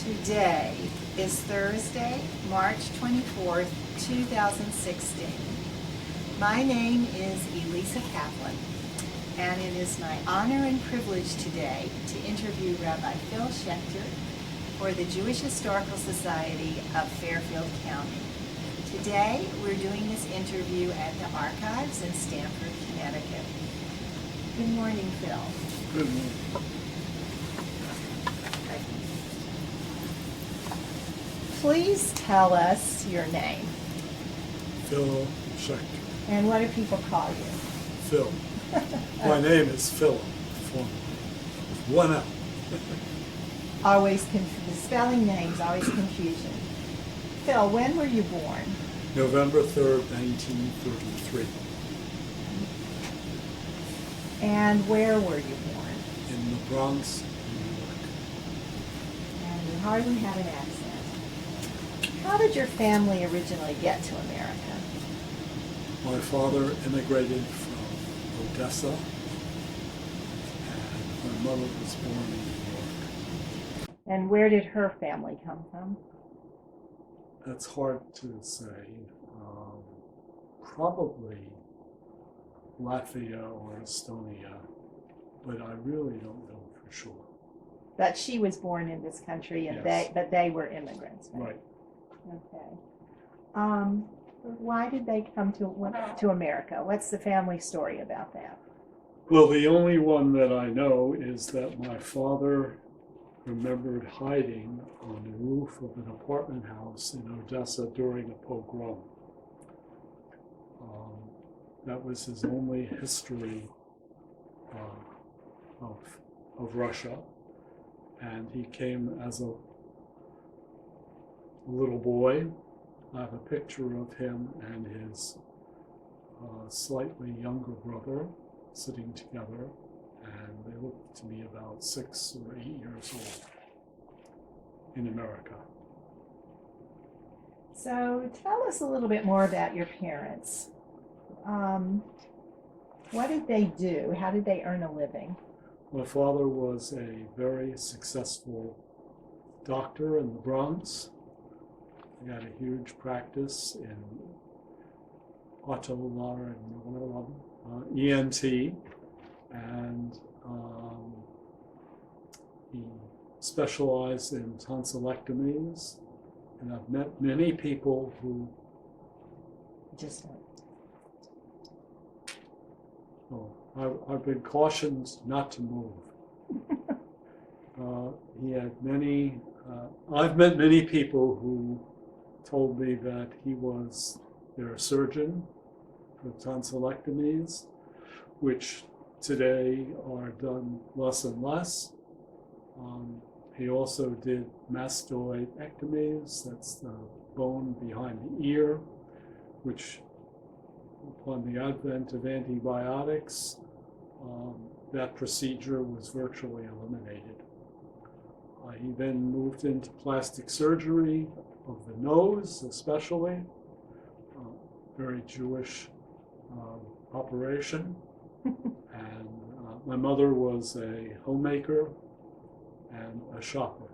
Today is Thursday, March 24th, 2016. My name is Elissa Kaplan, and it is my honor and privilege today to interview Rabbi Schechter for the Jewish Historical Society of Fairfield County. Today, we're doing this interview at the Archives in Stamford, Connecticut. Good morning, Phil. Good morning. Please tell us your name. Phil Schechter. And what do people call you? Phil. My name is Philip. One L. The spelling names always confusion. Phil, when were you born? November 3rd, 1933. And where were you born? In the Bronx, New York. And you hardly have an accent. How did your family originally get to America? My father immigrated from Odessa, and my mother was born in New York. And where did her family come from? That's hard to say. Probably Latvia or Estonia, but I really don't know for sure. But she was born in this country, and Yes. they were immigrants, right? Right. Okay. Why did they come to America? What's the family story about that? Well, the only one that I know is that my father remembered hiding on the roof of an apartment house in Odessa during a pogrom. That was his only history of Russia, and he came as a little boy. I have a picture of him and his slightly younger brother sitting together, and they look to me about 6 or 8 years old in America. So tell us a little bit more about your parents. What did they do? How did they earn a living? My father was a very successful doctor in the Bronx. He had a huge practice in ENT, and he specialized in tonsillectomies. And I've met many people who I've been cautioned not to move. He had many. I've met many people who told me that he was their surgeon for tonsillectomies, which today are done less and less. He also did mastoidectomies, that's the bone behind the ear, which upon the advent of antibiotics, that procedure was virtually eliminated. He then moved into plastic surgery of the nose, especially, very Jewish operation. And my mother was a homemaker and a shopper.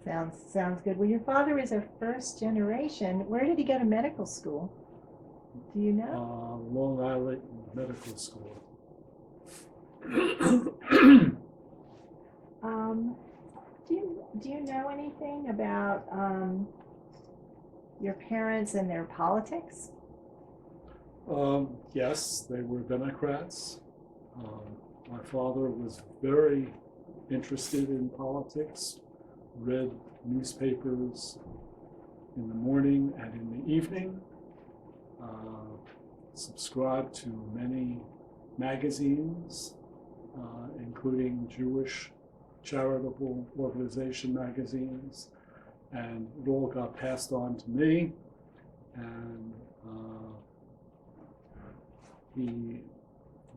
Sounds good. Well, your father is a first generation. Where did he go to medical school? Do you know? Long Island Medical School. Do you know anything about your parents and their politics? Yes, they were Democrats. My father was very interested in politics, read newspapers in the morning and in the evening, subscribed to many magazines, including Jewish charitable organization magazines, and it all got passed on to me. And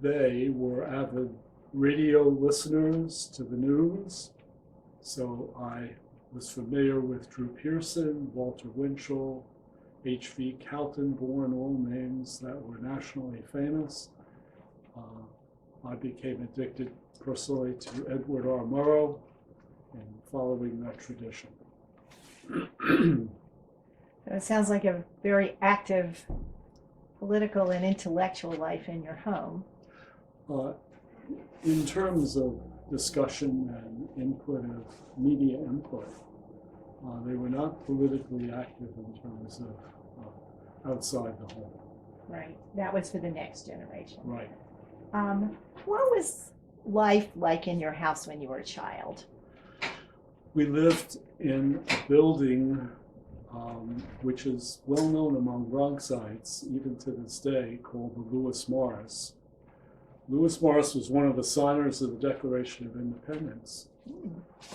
they were avid radio listeners to the news, so I was familiar with Drew Pearson, Walter Winchell, H.V. Kaltenborn, all names that were nationally famous. I became addicted personally to Edward R. Murrow in following that tradition. It sounds like a very active political and intellectual life in your home. In terms of discussion and input of media input, they were not politically active in terms of outside the home. Right. That was for the next generation. Right. What was life like in your house when you were a child? We lived in a building which is well known among Bronxites, even to this day, called the Lewis Morris. Lewis Morris was one of the signers of the Declaration of Independence,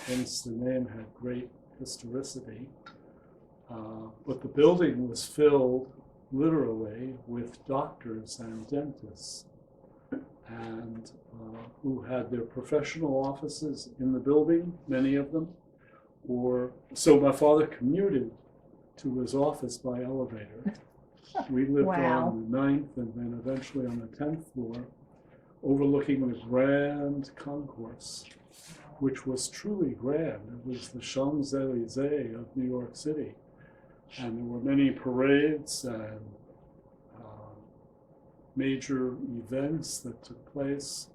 hence the name had great historicity. But the building was filled literally with doctors and dentists, and who had their professional offices in the building, many of them. So my father commuted to his office by elevator. We lived Wow. on the 9th and then eventually on the 10th floor, overlooking the Grand Concourse, which was truly grand. It was the Champs-Élysées of New York City. And there were many parades and major events that took place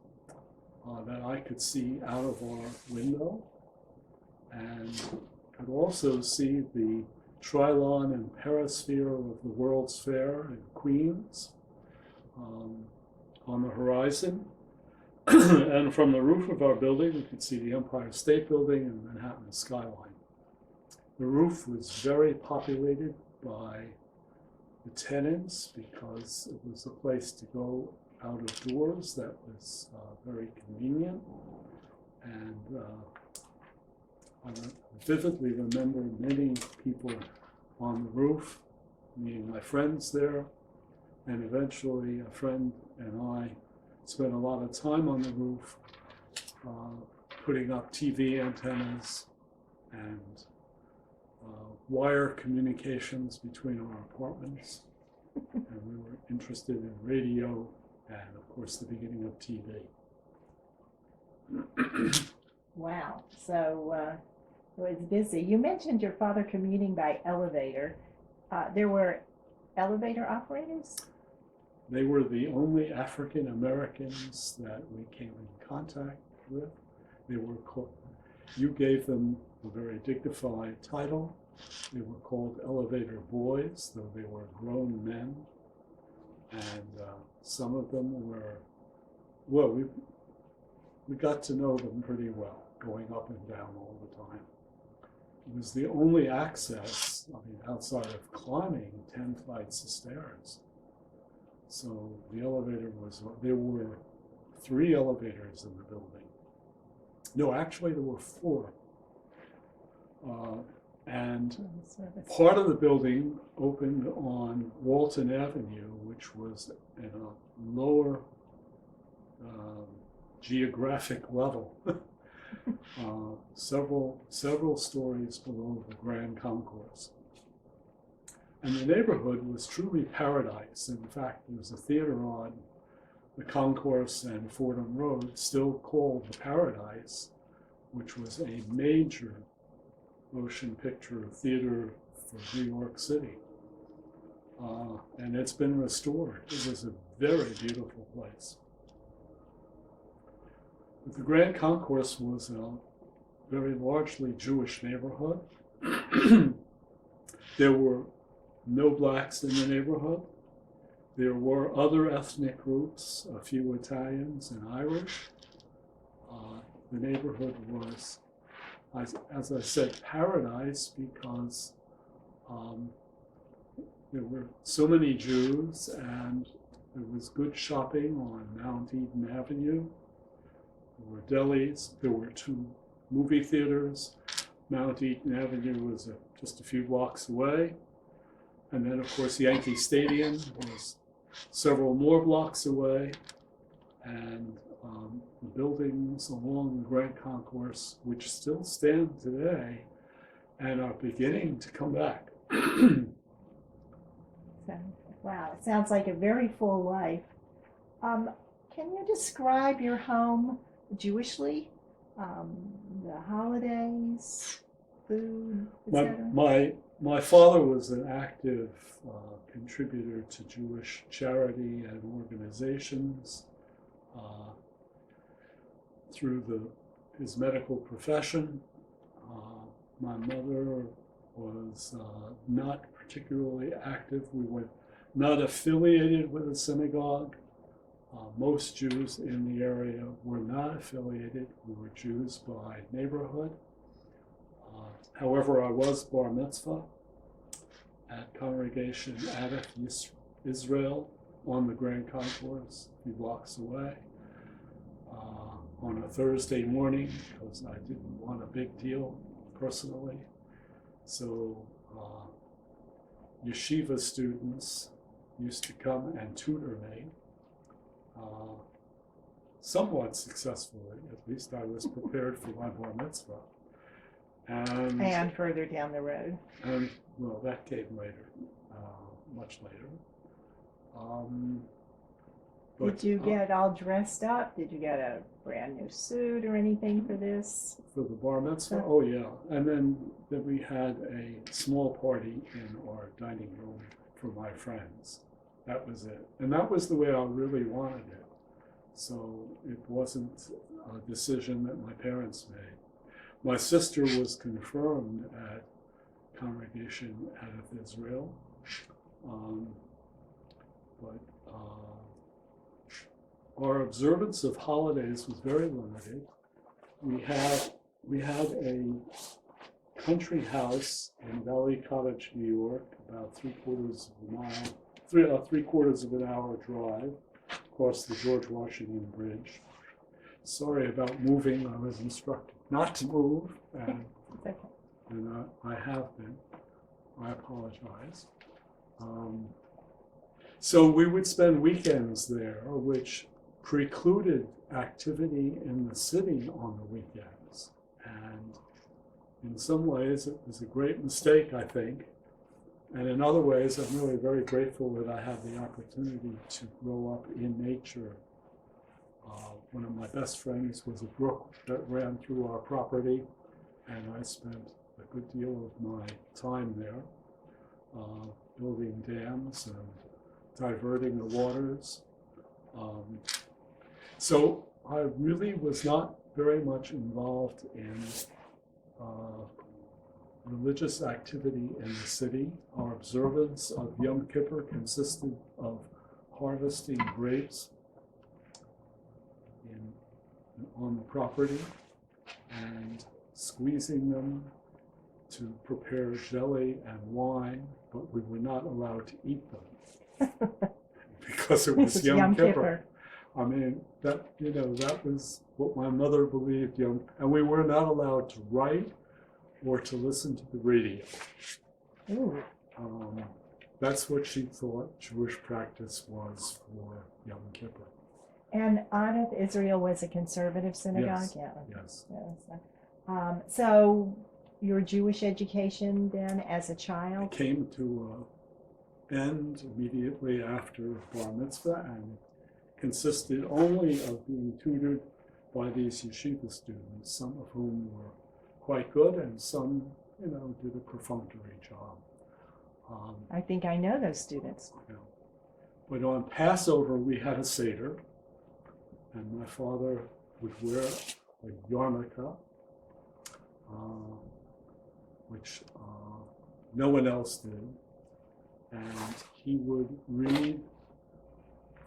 that I could see out of our window, and could also see the Trilon and Perisphere of the World's Fair in Queens on the horizon. And from the roof of our building, we could see the Empire State Building and Manhattan skyline. The roof was very populated by the tenants because it was a place to go out of doors that was very convenient. And I vividly remember many people on the roof, meeting my friends there, and eventually a friend and I spent a lot of time on the roof putting up TV antennas and wire communications between our apartments. And we were interested in radio and, of course, the beginning of TV. Wow. So it was busy. You mentioned your father commuting by elevator. There were elevator operators? They were the only African Americans that we came in contact with. They were called, you gave them a very dignified title. They were called elevator boys, though they were grown men. And some of them were, well, we got to know them pretty well, going up and down all the time. It was the only access, I mean, outside of climbing 10 flights of stairs. So the elevator was, there were 3 elevators in the building. No, actually there were 4. And part of the building opened on Walton Avenue, which was at a lower geographic level, several stories below the Grand Concourse. And the neighborhood was truly paradise. In fact, there was a theater on the Concourse and Fordham Road, still called the Paradise, which was a major motion picture theater for New York City. And it's been restored. It was a very beautiful place. But the Grand Concourse was a very largely Jewish neighborhood. There were no blacks in the neighborhood. There were other ethnic groups, a few Italians and Irish. The neighborhood was, as I said, paradise because there were so many Jews, and there was good shopping on Mount Eden Avenue. There were delis. There were 2 movie theaters. Mount Eden Avenue was just a few blocks away. And then, of course, Yankee Stadium was several more blocks away. And the buildings along the Grand Concourse, which still stand today and are beginning to come back. Wow, it sounds like a very full life. Can you describe your home Jewishly? the holidays, food, My, etc.? my father was an active contributor to Jewish charity and organizations through his medical profession. My mother was not particularly active. We were not affiliated with a synagogue. Most Jews in the area were not affiliated. We were Jews by neighborhood. However, I was bar mitzvah at Congregation Adif Israel on the Grand Concourse, a few blocks away, on a Thursday morning because I didn't want a big deal personally. So yeshiva students used to come and tutor me, somewhat successfully. At least I was prepared for my bar mitzvah. And further down the road. And well, that came later, much later. Did you get all dressed up? Did you get a brand new suit or anything for this? For the bar mitzvah? Oh yeah. And then we had a small party in our dining room for my friends. That was it. And that was the way I really wanted it. So it wasn't a decision that my parents made. My sister was confirmed at Congregation Adif Israel, but our observance of holidays was very limited. We had a country house in Valley Cottage, New York, about 3/4 of a mile, 3/4 of an hour drive across the George Washington Bridge. Sorry about moving. I was instructed not to move, and I have been. I apologize. So we would spend weekends there, which precluded activity in the city on the weekends. And in some ways, it was a great mistake, I think. And in other ways, I'm really very grateful that I had the opportunity to grow up in nature. One of my best friends was a brook that ran through our property, and I spent a good deal of my time there, building dams and diverting the waters. So I really was not very much involved in religious activity in the city. Our observance of Yom Kippur consisted of harvesting grapes on the property and squeezing them to prepare jelly and wine, but we were not allowed to eat them because it was Yom Kippur. I mean, that was what my mother believed, and we were not allowed to write or to listen to the radio. That's what she thought Jewish practice was for Yom Kippur. And Adif Israel was a conservative synagogue? Yes. So your Jewish education then as a child? It came to an end immediately after bar mitzvah, and consisted only of being tutored by these yeshiva students, some of whom were quite good and some, did a perfunctory job. I think I know those students. But on Passover, we had a Seder, and my father would wear a yarmulke, which no one else did, and he would read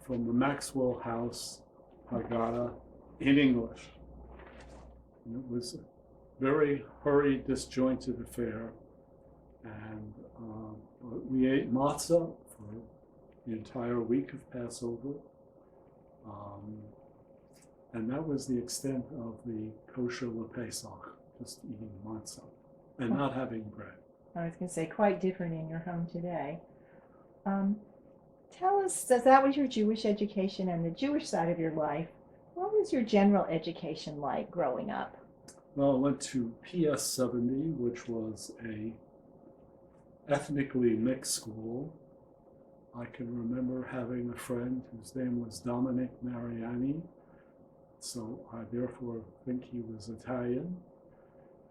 from the Maxwell House Haggadah in English. And it was a very hurried, disjointed affair, and we ate matzah for the entire week of Passover, and that was the extent of the kosher LePesach, just eating matzah and not having bread. I was going to say, quite different in your home today. Tell us, that was your Jewish education and the Jewish side of your life. What was your general education like growing up? Well, I went to PS 70, which was a ethnically mixed school. I can remember having a friend whose name was Dominic Mariani, so I therefore think he was Italian.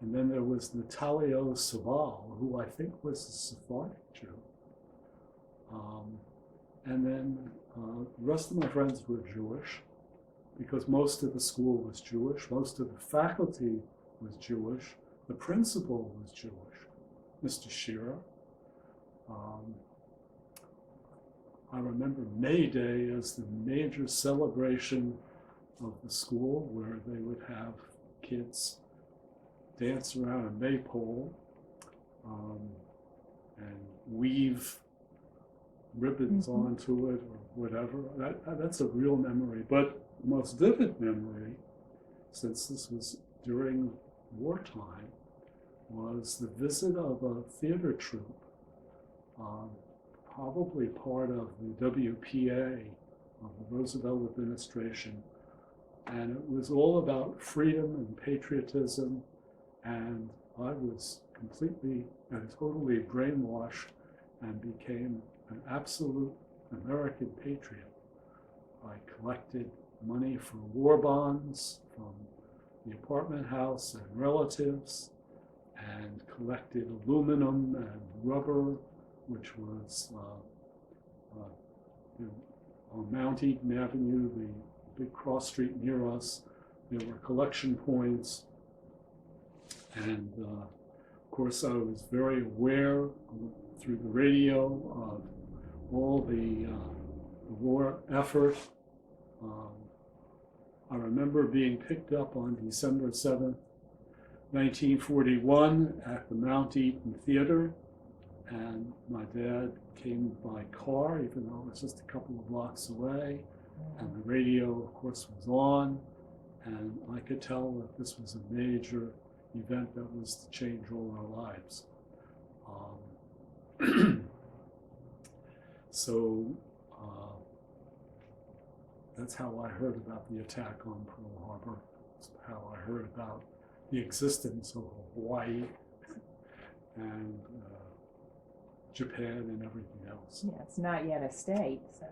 And then there was Natalio Saval, who I think was a Sephardic Jew. And then the rest of my friends were Jewish, because most of the school was Jewish, most of the faculty was Jewish, the principal was Jewish, Mr. Shearer. I remember May Day as the major celebration of the school, where they would have kids dance around a maypole and weave ribbons onto it or whatever. That's a real memory. But the most vivid memory, since this was during wartime, was the visit of a theater troupe, probably part of the WPA of the Roosevelt administration. And it was all about freedom and patriotism, and I was completely and totally brainwashed and became an absolute American patriot. I collected money for war bonds from the apartment house and relatives, and collected aluminum and rubber, which was on Mount Eaton Avenue, the big cross street near us. There were collection points, and of course I was very aware through the radio of all the war effort. I remember being picked up on December 7th, 1941 at the Mount Eaton Theater, and my dad came by car, even though it was just a couple of blocks away, and the radio, of course, was on, and I could tell that this was a major event that was to change all our lives. So that's how I heard about the attack on Pearl Harbor. That's how I heard about the existence of Hawaii and Japan and everything else. Yeah, it's not yet a state, so.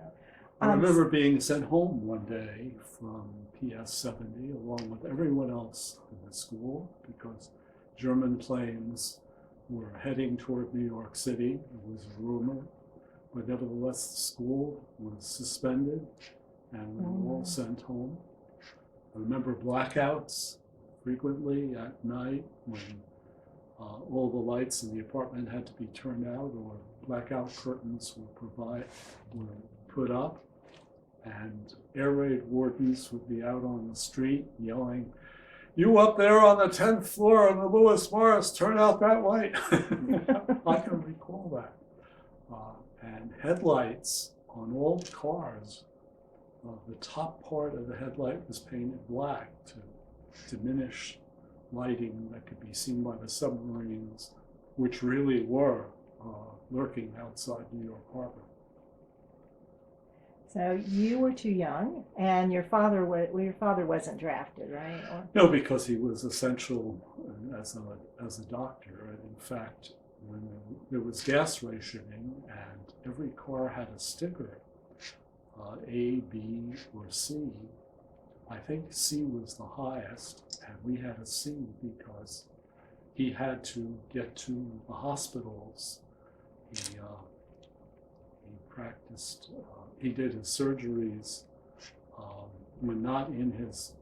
I remember being sent home one day from PS 70 along with everyone else in the school, because German planes were heading toward New York City. It was a rumor, but nevertheless the school was suspended and we were all sent home. I remember blackouts frequently at night when all the lights in the apartment had to be turned out, or blackout curtains were put up, and air raid wardens would be out on the street yelling, "You up there on the 10th floor of the Lewis Morris, turn out that light." I can recall that. And headlights on all cars, the top part of the headlight was painted black to diminish lighting that could be seen by the submarines, which really were lurking outside New York Harbor. So you were too young, and your father wasn't drafted, right? Or... No, because he was essential as a doctor. And in fact, when there was gas rationing, and every car had a sticker, A, B, or C. I think C was the highest, and we had a C because he had to get to the hospitals. He practiced, he did his surgeries when not in his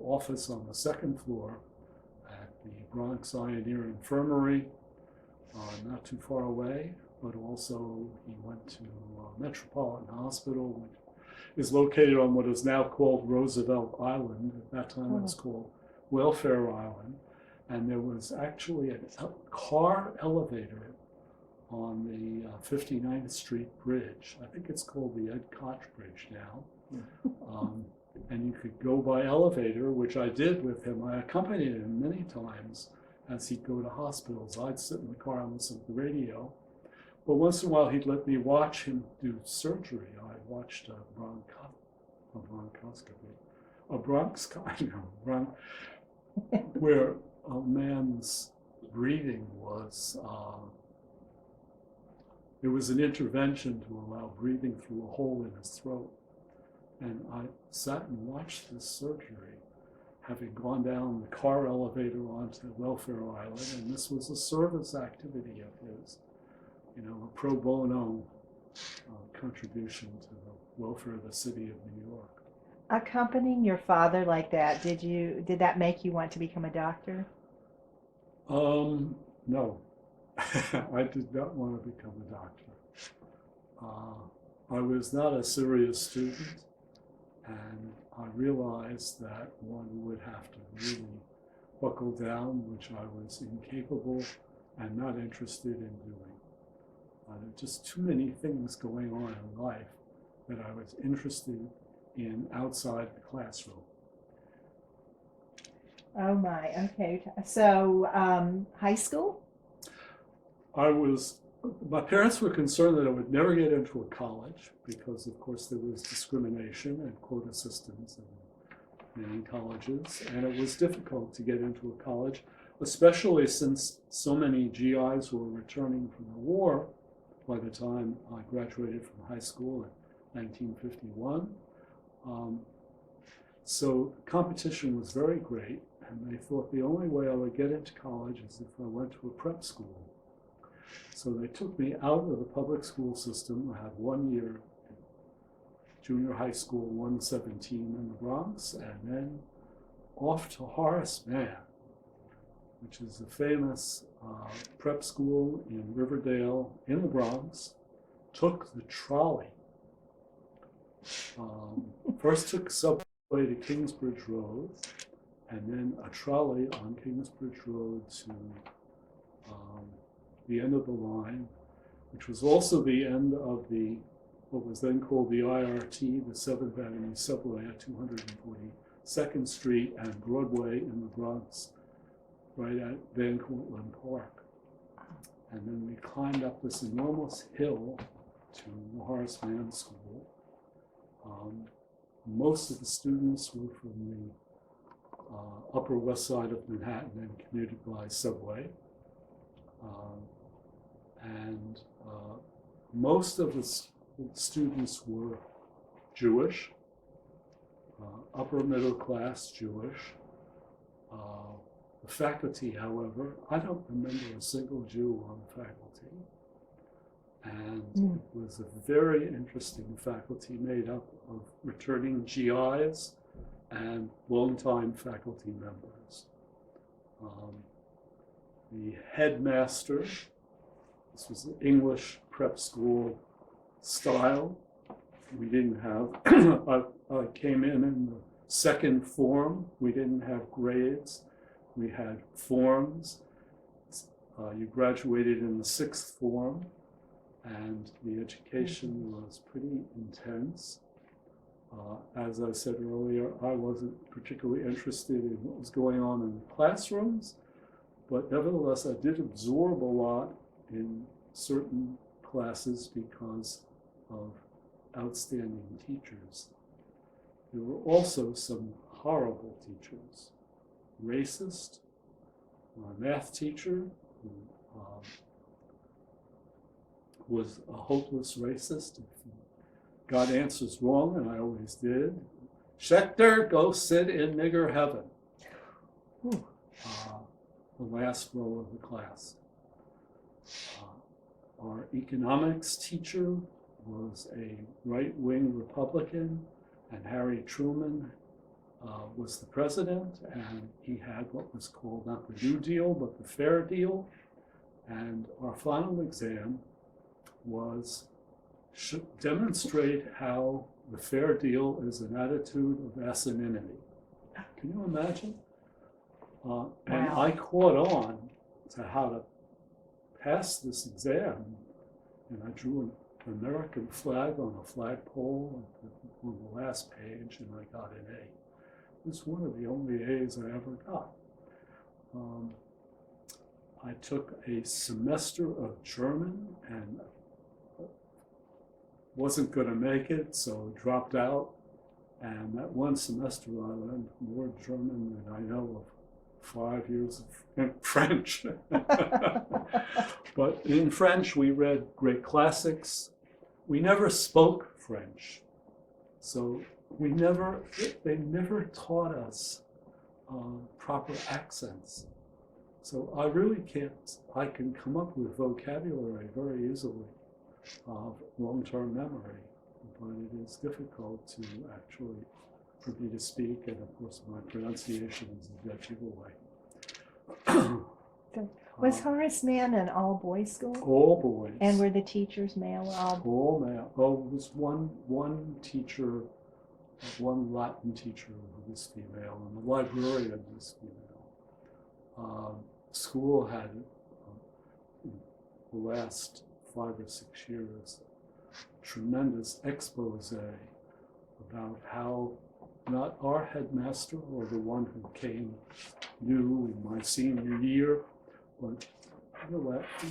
office on the second floor at the Bronx Ioneer Infirmary, not too far away, but also he went to Metropolitan Hospital, which is located on what is now called Roosevelt Island. At that time it was called Welfare Island. And there was actually a car elevator on the 59th Street Bridge. I think it's called the Ed Koch Bridge now. And you could go by elevator, which I did with him. I accompanied him many times as he'd go to hospitals. I'd sit in the car and listen to the radio. But once in a while, he'd let me watch him do surgery. I watched a where a man's breathing was, there was an intervention to allow breathing through a hole in his throat. And I sat and watched this surgery, having gone down the car elevator onto Welfare Island, and this was a service activity of his, you know, a pro bono contribution to the welfare of the city of New York. Accompanying your father like that, did that make you want to become a doctor? No, I did not want to become a doctor. I was not a serious student, and I realized that one would have to really buckle down, which I was incapable and not interested in doing. There were just too many things going on in life that I was interested in outside the classroom. Oh my, okay. So, high school? My parents were concerned that I would never get into a college because, of course, there was discrimination and quota systems in many colleges, and it was difficult to get into a college, especially since so many GIs were returning from the war by the time I graduated from high school in 1951. So competition was very great, and they thought the only way I would get into college is if I went to a prep school. So they took me out of the public school system. I had 1 year in junior high school, 117 in the Bronx, and then off to Horace Mann, which is a famous prep school in Riverdale in the Bronx. Took the trolley. First took subway to Kingsbridge Road, and then a trolley on Kingsbridge Road to the end of the line, which was also the end of what was then called the IRT, the 7th Avenue subway at 242nd Street and Broadway in the Bronx, right at Van Cortlandt Park. And then we climbed up this enormous hill to the Horace Mann School. Most of the students were from the Upper West Side of Manhattan and commuted by subway. And most of the students were Jewish, upper middle class Jewish. The faculty, however, I don't remember a single Jew on the faculty. And it was a very interesting faculty made up of returning GIs and longtime faculty members. The headmaster, this was an English prep school style. We didn't have, I came in the second form. We didn't have grades. We had forms. You graduated in the sixth form, and the education was pretty intense. As I said earlier, I wasn't particularly interested in what was going on in the classrooms, but nevertheless, I did absorb a lot in certain classes because of outstanding teachers. There were also some horrible teachers. Racist, my math teacher, who was a hopeless racist. If he got answers wrong, and I always did. Schechter, go sit in nigger heaven. The last row of the class. Our economics teacher was a right-wing Republican, and Harry Truman was the president, and he had what was called not the New Deal, but the Fair Deal. And our final exam was demonstrate how the Fair Deal is an attitude of asininity. Can you imagine? And I caught on to how to pass this exam, and I drew an American flag on a flagpole on the last page, and I got an A. It was one of the only A's I ever got. I took a semester of German and wasn't going to make it, so dropped out. And that one semester I learned more German than I know of 5 years of French. But in French, we read great classics. We never spoke French. So they never taught us proper accents. So I can come up with vocabulary very easily of long-term memory, but it is difficult to actually, for me to speak, and of course my pronunciation is a dead giveaway. Was Horace Mann an all-boys school? All boys. And were the teachers male? All male. Oh, it was one teacher, one Latin teacher who was female, and the librarian was female. School had, in the last 5 or 6 years, tremendous expose about how not our headmaster or the one who came new in my senior year, but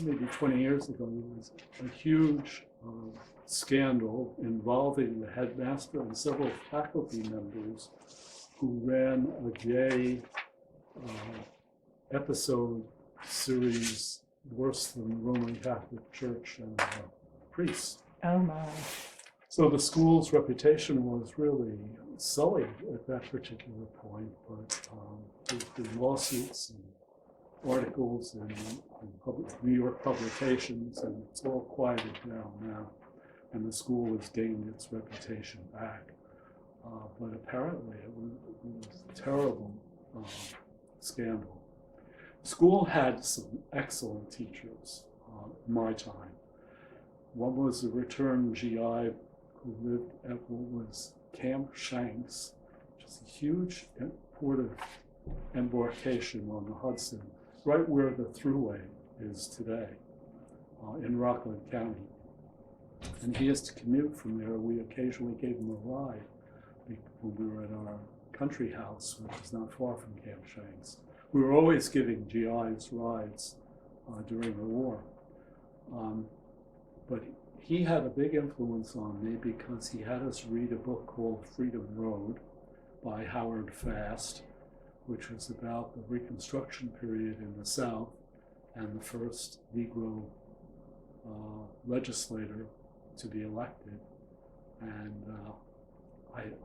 maybe 20 years ago, there was a huge scandal involving the headmaster and several faculty members who ran a gay episode series worse than the Roman Catholic Church and priests. Oh my. So the school's reputation was really sullied at that particular point, but the lawsuits and articles in New York publications, and it's all quieted down now, and the school has gained its reputation back. But apparently it was a terrible scandal. School had some excellent teachers in my time. One was a returned GI who lived at what was Camp Shanks, which is a huge port of embarkation on the Hudson, right where the thruway is today in Rockland County. And he has to commute from there. We occasionally gave him a ride when we were at our country house, which is not far from Camp Shanks. We were always giving GIs rides during the war. But he had a big influence on me because he had us read a book called Freedom Road by Howard Fast, which was about the Reconstruction period in the South and the first Negro legislator to be elected. And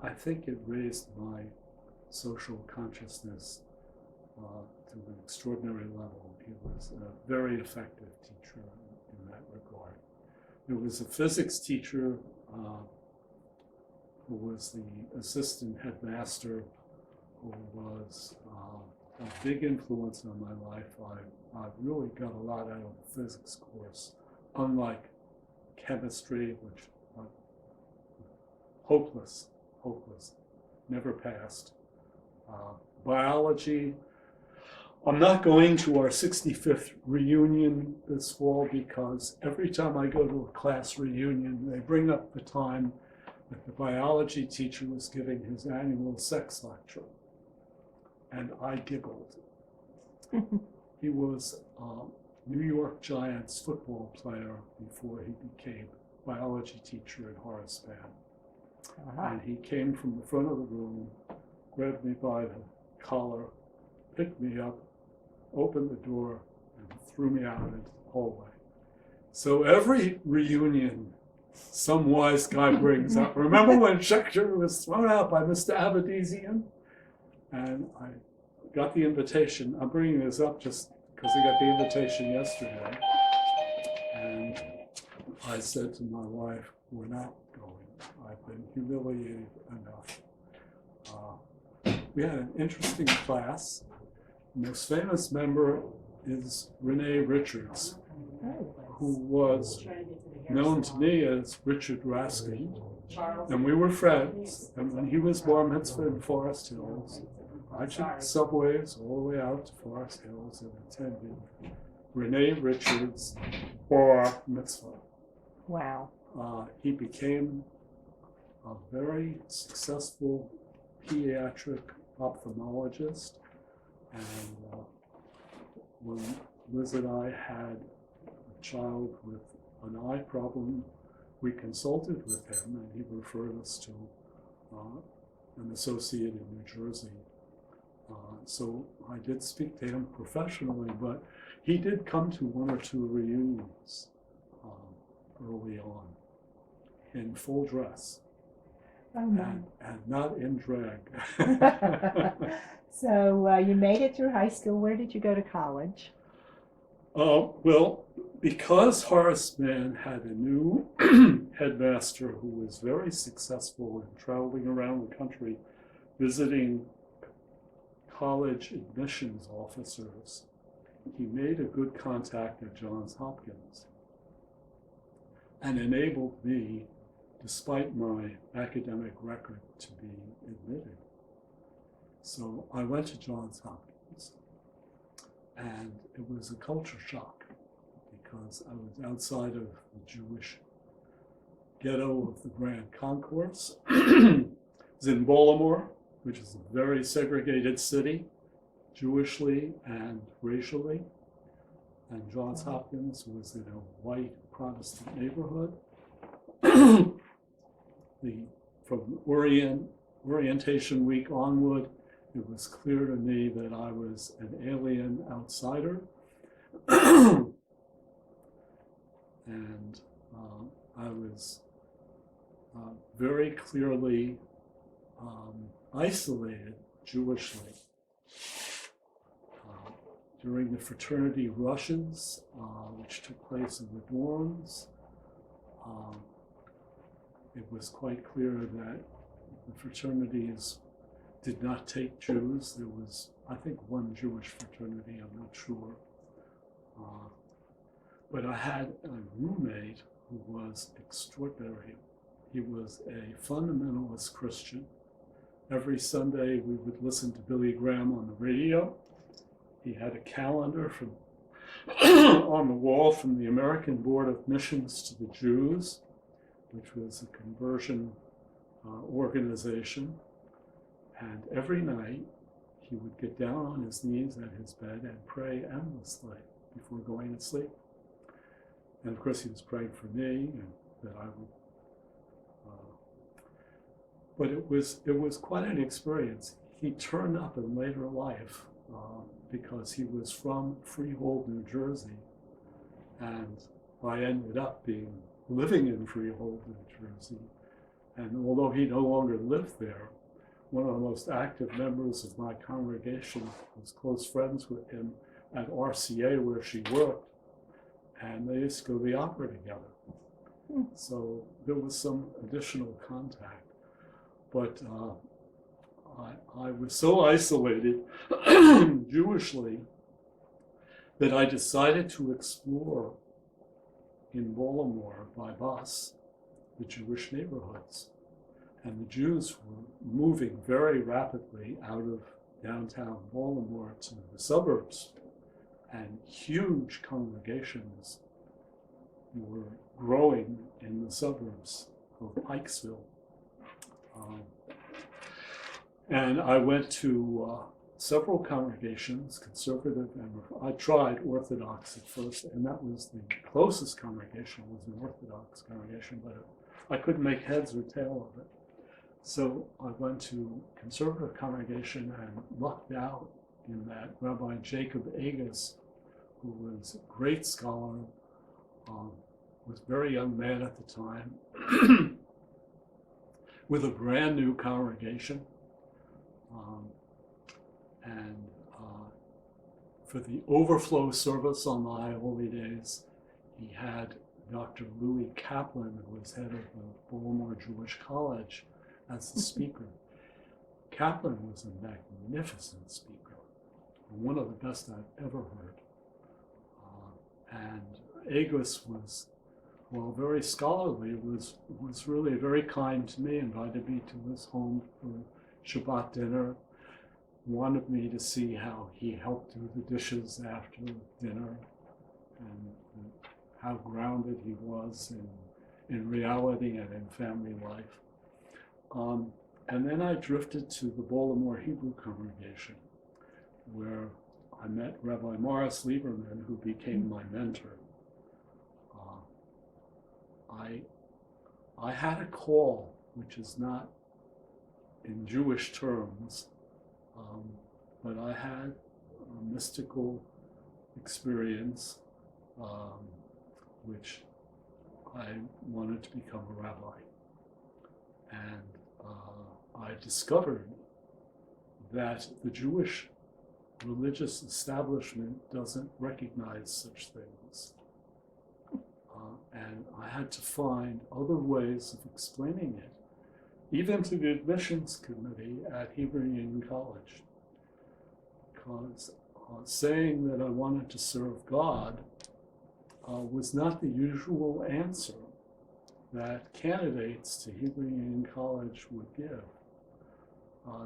I think it raised my social consciousness to an extraordinary level. He was a very effective teacher in that regard. There was a physics teacher who was the assistant headmaster, who was a big influence on my life. I really got a lot out of the physics course, unlike chemistry, which hopeless, never passed. Biology, I'm not going to our 65th reunion this fall because every time I go to a class reunion, they bring up the time that the biology teacher was giving his annual sex lecture. And I giggled. He was a New York Giants football player before he became biology teacher at Horace Mann. And he came from the front of the room, grabbed me by the collar, picked me up, opened the door, and threw me out into the hallway. So every reunion, some wise guy brings up, remember when Schechter was thrown out by Mr. Abedisian? And I got the invitation. I'm bringing this up just because I got the invitation yesterday. And I said to my wife, we're not going. I've been humiliated enough. We had an interesting class. The most famous member is Renee Richards, who was known to me as Richard Raskin. And we were friends. And when he was bar mitzvah in Forest Hills, I took subways all the way out to Forest Hills and attended Renee Richards' bar mitzvah. Wow. He became a very successful pediatric ophthalmologist. And when Liz and I had a child with an eye problem, we consulted with him, and he referred us to an associate in New Jersey. So I did speak to him professionally, but he did come to 1 or 2 reunions early on in full dress. Oh, no. and not in drag. So you made it through high school. Where did you go to college? Well, because Horace Mann had a new headmaster who was very successful in traveling around the country visiting college admissions officers, he made a good contact at Johns Hopkins and enabled me, despite my academic record, to be admitted. So I went to Johns Hopkins, and it was a culture shock because I was outside of the Jewish ghetto of the Grand Concourse. It was in Baltimore, which is a very segregated city, Jewishly and racially. And Johns Hopkins was in a white Protestant neighborhood. From orientation week onward, it was clear to me that I was an alien outsider. And I was very clearly isolated Jewishly. During the fraternity rushes, which took place in the dorms, it was quite clear that the fraternities did not take Jews. There was, I think, one Jewish fraternity, I'm not sure. But I had a roommate who was extraordinary. He was a fundamentalist Christian. Every Sunday we would listen to Billy Graham on the radio. He had a calendar from on the wall from the American Board of Missions to the Jews, which was a conversion organization. And every night he would get down on his knees at his bed and pray endlessly before going to sleep. And of course he was praying for me and that I would. But it was quite an experience. He turned up in later life because he was from Freehold, New Jersey, and I ended up living in Freehold, New Jersey. And although he no longer lived there, one of the most active members of my congregation was close friends with him at RCA where she worked, and they used to go to the opera together. So there was some additional contact. But I was so isolated Jewishly that I decided to explore in Baltimore by bus the Jewish neighborhoods. And the Jews were moving very rapidly out of downtown Baltimore to the suburbs, and huge congregations were growing in the suburbs of Pikesville. And I went to several congregations, conservative, and I tried Orthodox at first, and that was the closest congregation was an Orthodox congregation, but I couldn't make heads or tail of it. So I went to conservative congregation and lucked out in that Rabbi Jacob Agus, who was a great scholar, was a very young man at the time, with a brand new congregation. And for the overflow service on the High Holy Days, he had Dr. Louis Kaplan, who was head of the Baltimore Jewish College, as the speaker. Kaplan was a magnificent speaker, one of the best I've ever heard. And Agus was, while very scholarly, was really very kind to me, invited me to his home for Shabbat dinner, wanted me to see how he helped do the dishes after dinner and how grounded he was in reality and in family life. And then I drifted to the Baltimore Hebrew congregation, where I met Rabbi Morris Lieberman, who became my mentor. I had a call, which is not in Jewish terms, but I had a mystical experience, which I wanted to become a rabbi. And I discovered that the Jewish religious establishment doesn't recognize such things. And I had to find other ways of explaining it, even to the admissions committee at Hebrew Union College. Because saying that I wanted to serve God was not the usual answer that candidates to Hebrew Union College would give.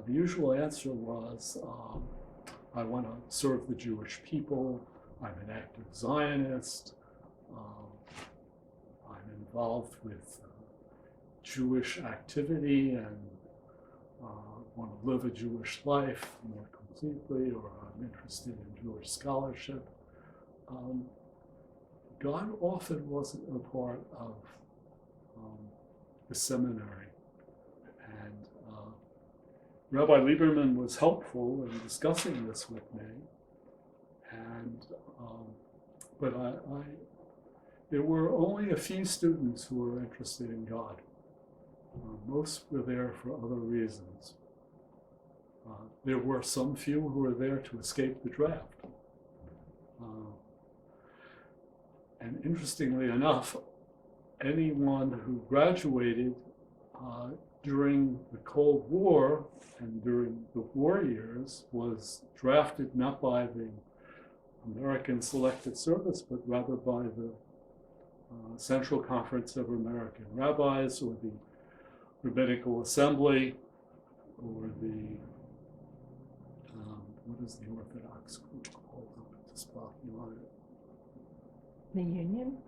The usual answer was, I want to serve the Jewish people, I'm an active Zionist, I'm involved with Jewish activity and want to live a Jewish life more completely, or I'm interested in Jewish scholarship. God often wasn't a part of the seminary. And Rabbi Lieberman was helpful in discussing this with me. And but there were only a few students who were interested in God. Most were there for other reasons. There were some few who were there to escape the draft. And interestingly enough, anyone who graduated during the Cold War and during the war years was drafted not by the American Selected Service, but rather by the Central Conference of American Rabbis, or the Rabbinical Assembly, or the, what is the Orthodox group called up at the spot you on it? The Union?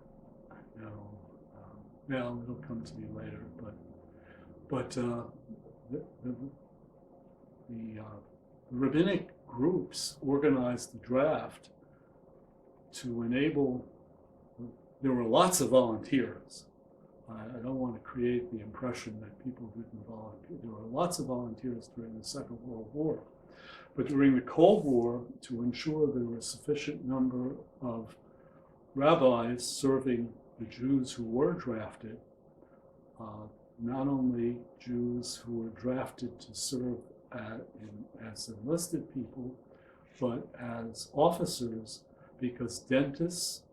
No, it'll come to me later, but the rabbinic groups organized the draft to enable, there were lots of volunteers. I don't want to create the impression that people didn't volunteer. There were lots of volunteers during the Second World War. But during the Cold War, to ensure there were a sufficient number of rabbis serving the Jews who were drafted, not only Jews who were drafted to serve as enlisted people, but as officers, because dentists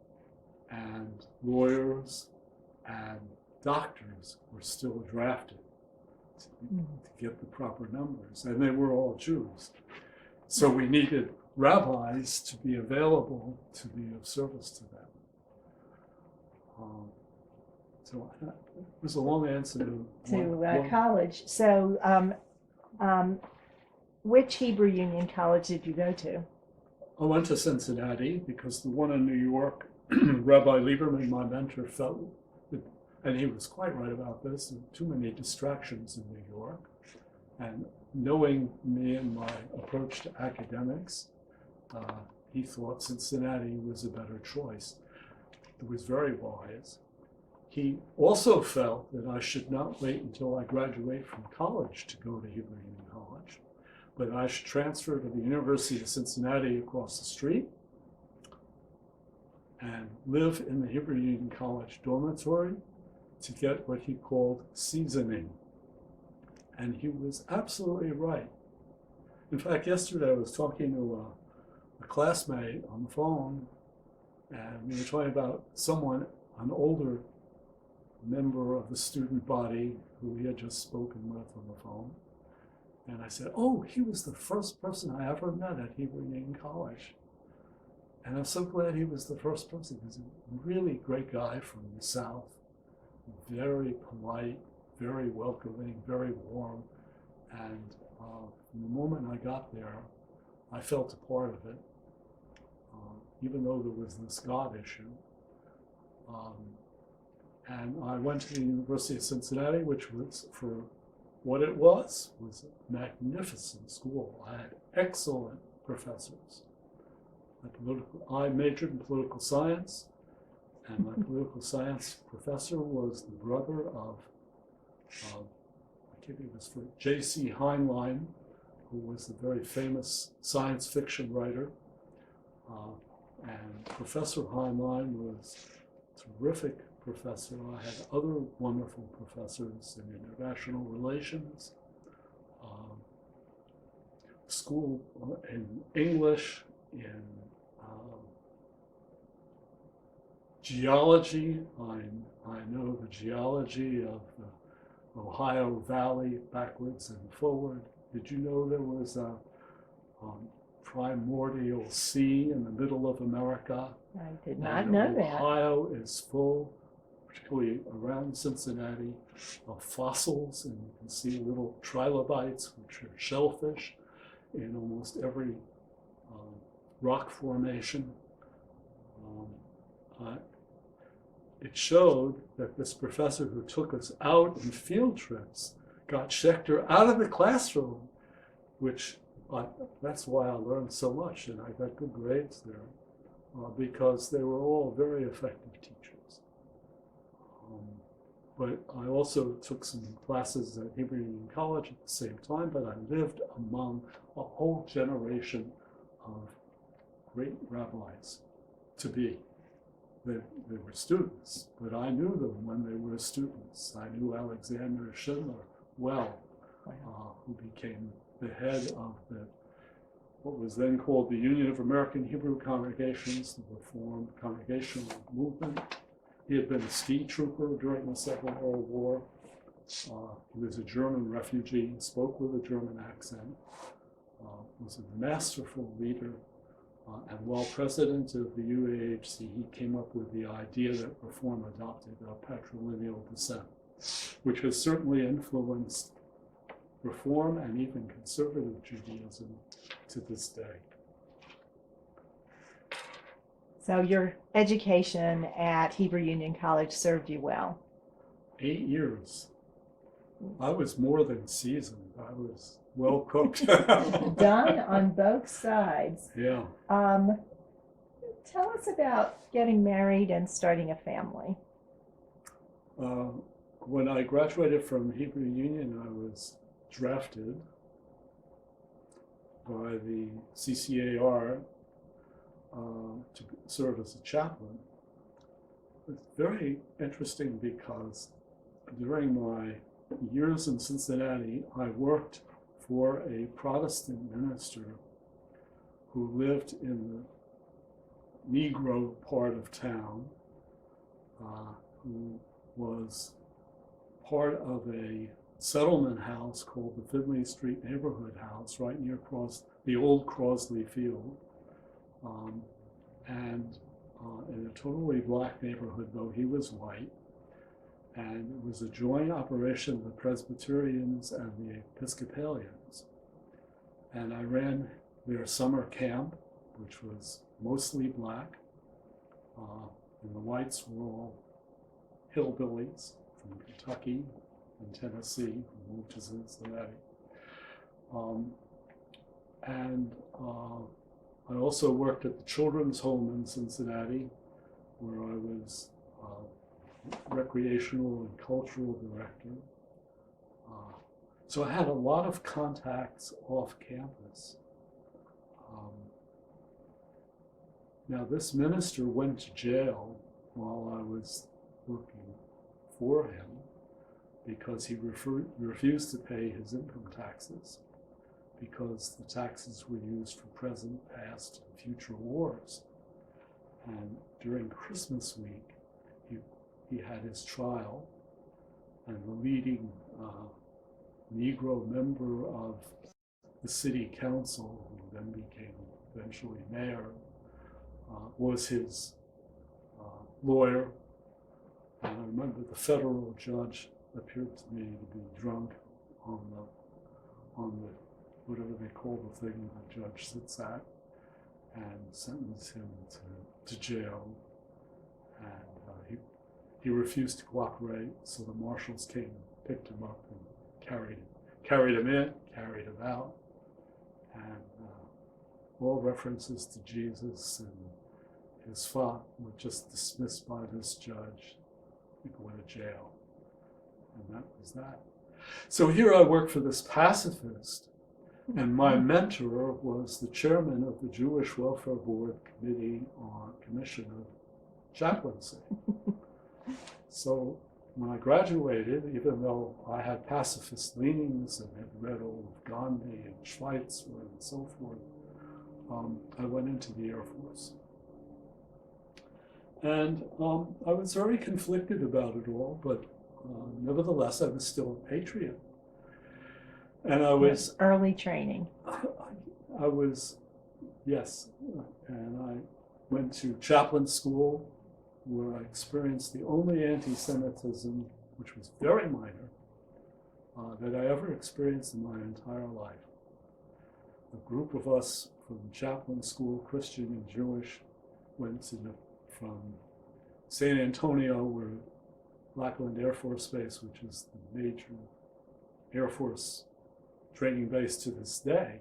and lawyers and doctors were still drafted to get the proper numbers, and they were all Jews. So we needed rabbis to be available to be of service to them. So it was a long answer to college. So which Hebrew Union College did you go to? I went to Cincinnati because the one in New York, Rabbi Lieberman, my mentor, felt, and he was quite right about this, too many distractions in New York. And knowing me and my approach to academics, he thought Cincinnati was a better choice. It was very wise. He also felt that I should not wait until I graduate from college to go to Hebrew Union College, but I should transfer to the University of Cincinnati across the street and live in the Hebrew Union College dormitory to get what he called seasoning. And he was absolutely right. In fact, yesterday I was talking to a classmate on the phone, and we were talking about someone, an older member of the student body who he had just spoken with on the phone. And I said, oh, he was the first person I ever met at Hebrew Union College. And I'm so glad he was the first person. He was a really great guy from the South, very polite, very welcoming, very warm. And from the moment I got there, I felt a part of it, even though there was this God issue. And I went to the University of Cincinnati, which was, for what it was a magnificent school. I had excellent professors. I majored in political science, and my political science professor was the brother of, I think it was for J.C. Heinlein, who was a very famous science fiction writer. And Professor Heinlein was a terrific professor. I had other wonderful professors in international relations, school in English, in geology. I know the geology of the Ohio Valley backwards and forward. Did you know there was a primordial sea in the middle of America? I did not know that. Ohio is full, particularly around Cincinnati, of fossils, and you can see little trilobites, which are shellfish, in almost every rock formation. It showed that this professor who took us out in field trips got Schechter out of the classroom, that's why I learned so much, and I got good grades there, because they were all very effective teachers. But I also took some classes at Hebrew Union College at the same time, but I lived among a whole generation of great rabbis to be. They were students, but I knew them when they were students. I knew Alexander Schindler well, who became the head of what was then called the Union of American Hebrew Congregations, the Reformed Congregational Movement. He had been a ski trooper during the Second World War. He was a German refugee, spoke with a German accent, was a masterful leader. And while president of the UAHC, he came up with the idea that Reform adopted a patrilineal descent, which has certainly influenced Reform and even conservative Judaism to this day. So your education at Hebrew Union College served you well. 8 years. I was more than seasoned. I was well cooked. Done on both sides. Yeah. Tell us about getting married and starting a family. When I graduated from Hebrew Union, I was drafted by the CCAR to serve as a chaplain. It's very interesting because during my years in Cincinnati, I worked for a Protestant minister who lived in the Negro part of town, who was part of a settlement house called the Finley Street Neighborhood House, right near the old Crosley Field, and in a totally black neighborhood, though he was white. And it was a joint operation of the Presbyterians and the Episcopalians. And I ran their summer camp, which was mostly black, and the whites were all hillbillies from Kentucky and Tennessee, who moved to Cincinnati. I also worked at the Children's Home in Cincinnati, where I was recreational and cultural director. So I had a lot of contacts off campus. Now this minister went to jail while I was working for him because he refused to pay his income taxes because the taxes were used for present, past, and future wars. And during Christmas week, he had his trial, and the leading Negro member of the city council, who then became eventually mayor, was his lawyer. And I remember the federal judge appeared to me to be drunk on the whatever they call the thing the judge sits at, and sentenced him to jail. And he refused to cooperate, so the marshals came and picked him up and carried him in, carried him out, and all references to Jesus and his fault were just dismissed by this judge. He went to jail, and that was that. So here I work for this pacifist, and my mentor was the chairman of the Jewish Welfare Board Committee on Commission of Chaplaincy. So when I graduated, even though I had pacifist leanings and had read all of Gandhi and Schweitzer and so forth, I went into the Air Force. And I was very conflicted about it all, but nevertheless, I was still a patriot. And I was early training. I was, yes, and I went to chaplain school where I experienced the only anti-Semitism, which was very minor, that I ever experienced in my entire life. A group of us from chaplain school, Christian and Jewish, went from San Antonio, where Lackland Air Force Base, which is the major Air Force training base to this day,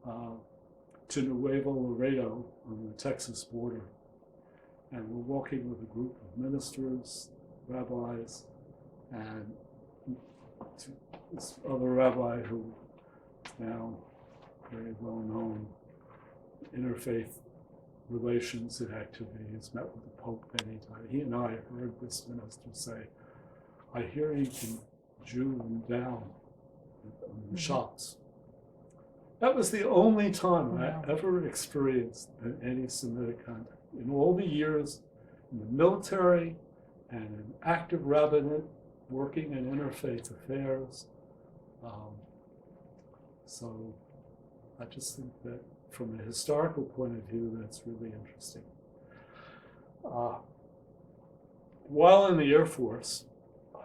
to Nuevo Laredo on the Texas border. And we're walking with a group of ministers, rabbis, and this other rabbi who is now very well known, interfaith relations and activities, met with the Pope many times. He and I heard this minister say, I hear you can Jew them down in the shops. That was the only time I ever experienced an anti-Semitic contact. In all the years in the military and in active rabbinate, working in interfaith affairs. So I just think that from a historical point of view, that's really interesting. While in the Air Force,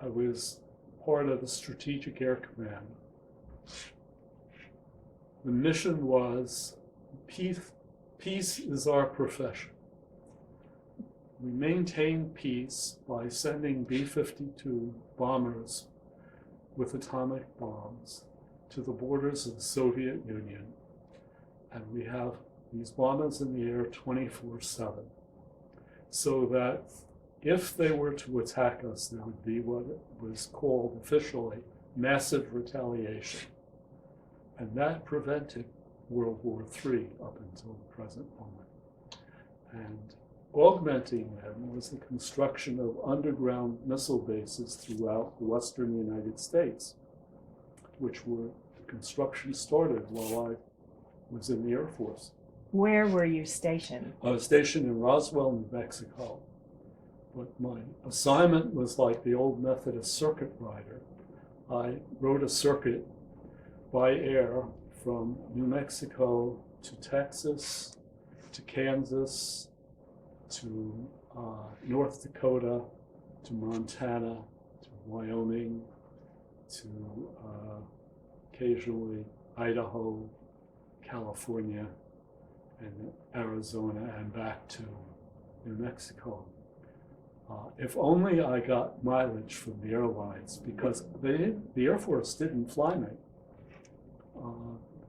I was part of the Strategic Air Command. The mission was peace is our profession. We maintain peace by sending B-52 bombers with atomic bombs to the borders of the Soviet Union. And we have these bombers in the air 24/7. So that if they were to attack us, there would be what was called officially massive retaliation. And that prevented World War III up until the present moment. And augmenting them was the construction of underground missile bases throughout the western United States, which were, the construction started while I was in the Air Force. Where were you stationed? I was stationed in Roswell, New Mexico. But my assignment was like the old Methodist circuit rider. I rode a circuit by air from New Mexico to Texas, to Kansas, to North Dakota, to Montana, to Wyoming, to occasionally Idaho, California, and Arizona, and back to New Mexico. If only I got mileage from the airlines, because the Air Force didn't fly me.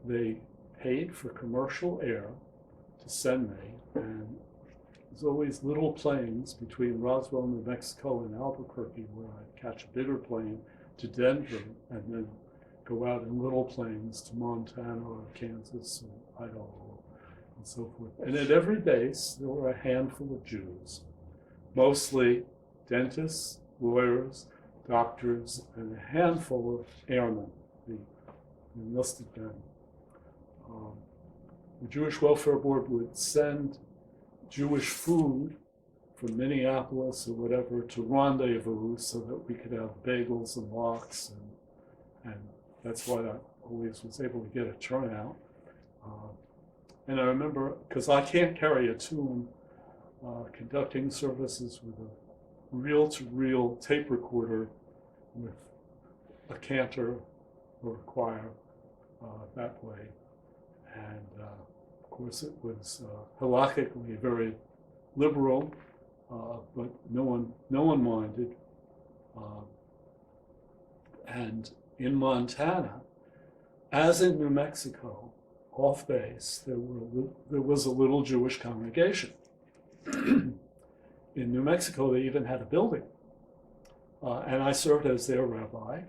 They paid for commercial air to send me, and there's always little planes between Roswell, New Mexico, and Albuquerque, where I'd catch a bigger plane to Denver, and then go out in little planes to Montana or Kansas or Idaho, and so forth. And at every base, there were a handful of Jews, mostly dentists, lawyers, doctors, and a handful of airmen, the enlisted men. The Jewish Welfare Board would send Jewish food from Minneapolis or whatever to rendezvous so that we could have bagels and lox, and that's why I always was able to get a turnout. And I remember, because I can't carry a tune, conducting services with a reel-to-reel tape recorder with a cantor or a choir that way. And of course it was halakhically very liberal, but no one minded. And in Montana, as in New Mexico, off base, there was a little Jewish congregation. In New Mexico, they even had a building. And I served as their rabbi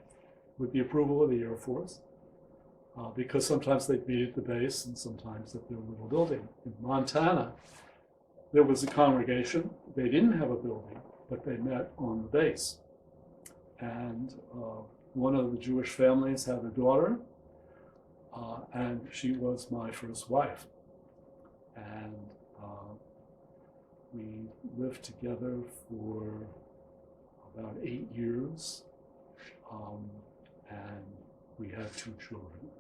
with the approval of the Air Force, because sometimes they'd meet at the base and sometimes at their little building. In Montana, there was a congregation. They didn't have a building, but they met on the base. And one of the Jewish families had a daughter, and she was my first wife. And we lived together for about 8 years, and we had 2 children.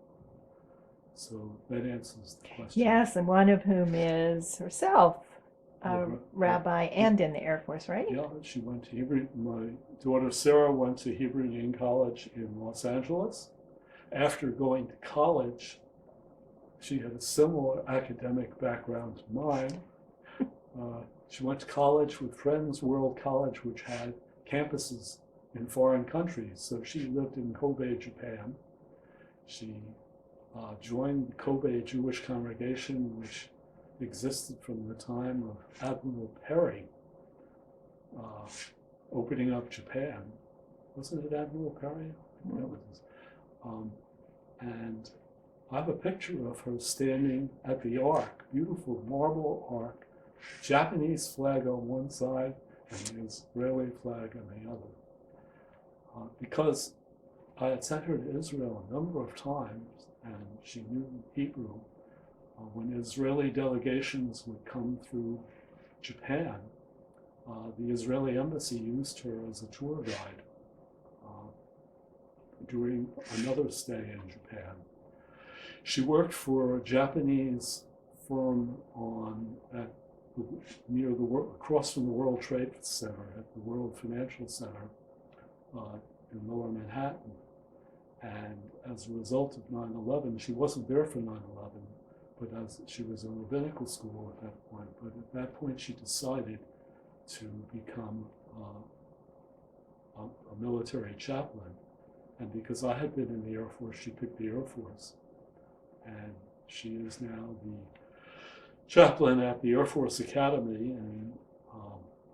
So that answers the question. Yes, and one of whom is herself a Yeah. rabbi and in the Air Force, right? Yeah, she went to Hebrew. My daughter Sarah went to Hebrew Union College in Los Angeles. After going to college, she had a similar academic background to mine. She went to college with Friends World College, which had campuses in foreign countries. So she lived in Kobe, Japan. She joined the Kobe Jewish congregation, which existed from the time of Admiral Perry opening up Japan. Wasn't it Admiral Perry? That was his. And I have a picture of her standing at the Ark, beautiful marble Ark, Japanese flag on one side and the Israeli flag on the other. Because I had sent her to Israel a number of times, and she knew Hebrew. When Israeli delegations would come through Japan, the Israeli embassy used her as a tour guide during another stay in Japan. She worked for a Japanese firm across from the World Trade Center at the World Financial Center in Lower Manhattan. And as a result of 9/11, she wasn't there for 9/11, but as she was in rabbinical school at that point. But at that point, she decided to become a military chaplain. And because I had been in the Air Force, she picked the Air Force. And she is now the chaplain at the Air Force Academy in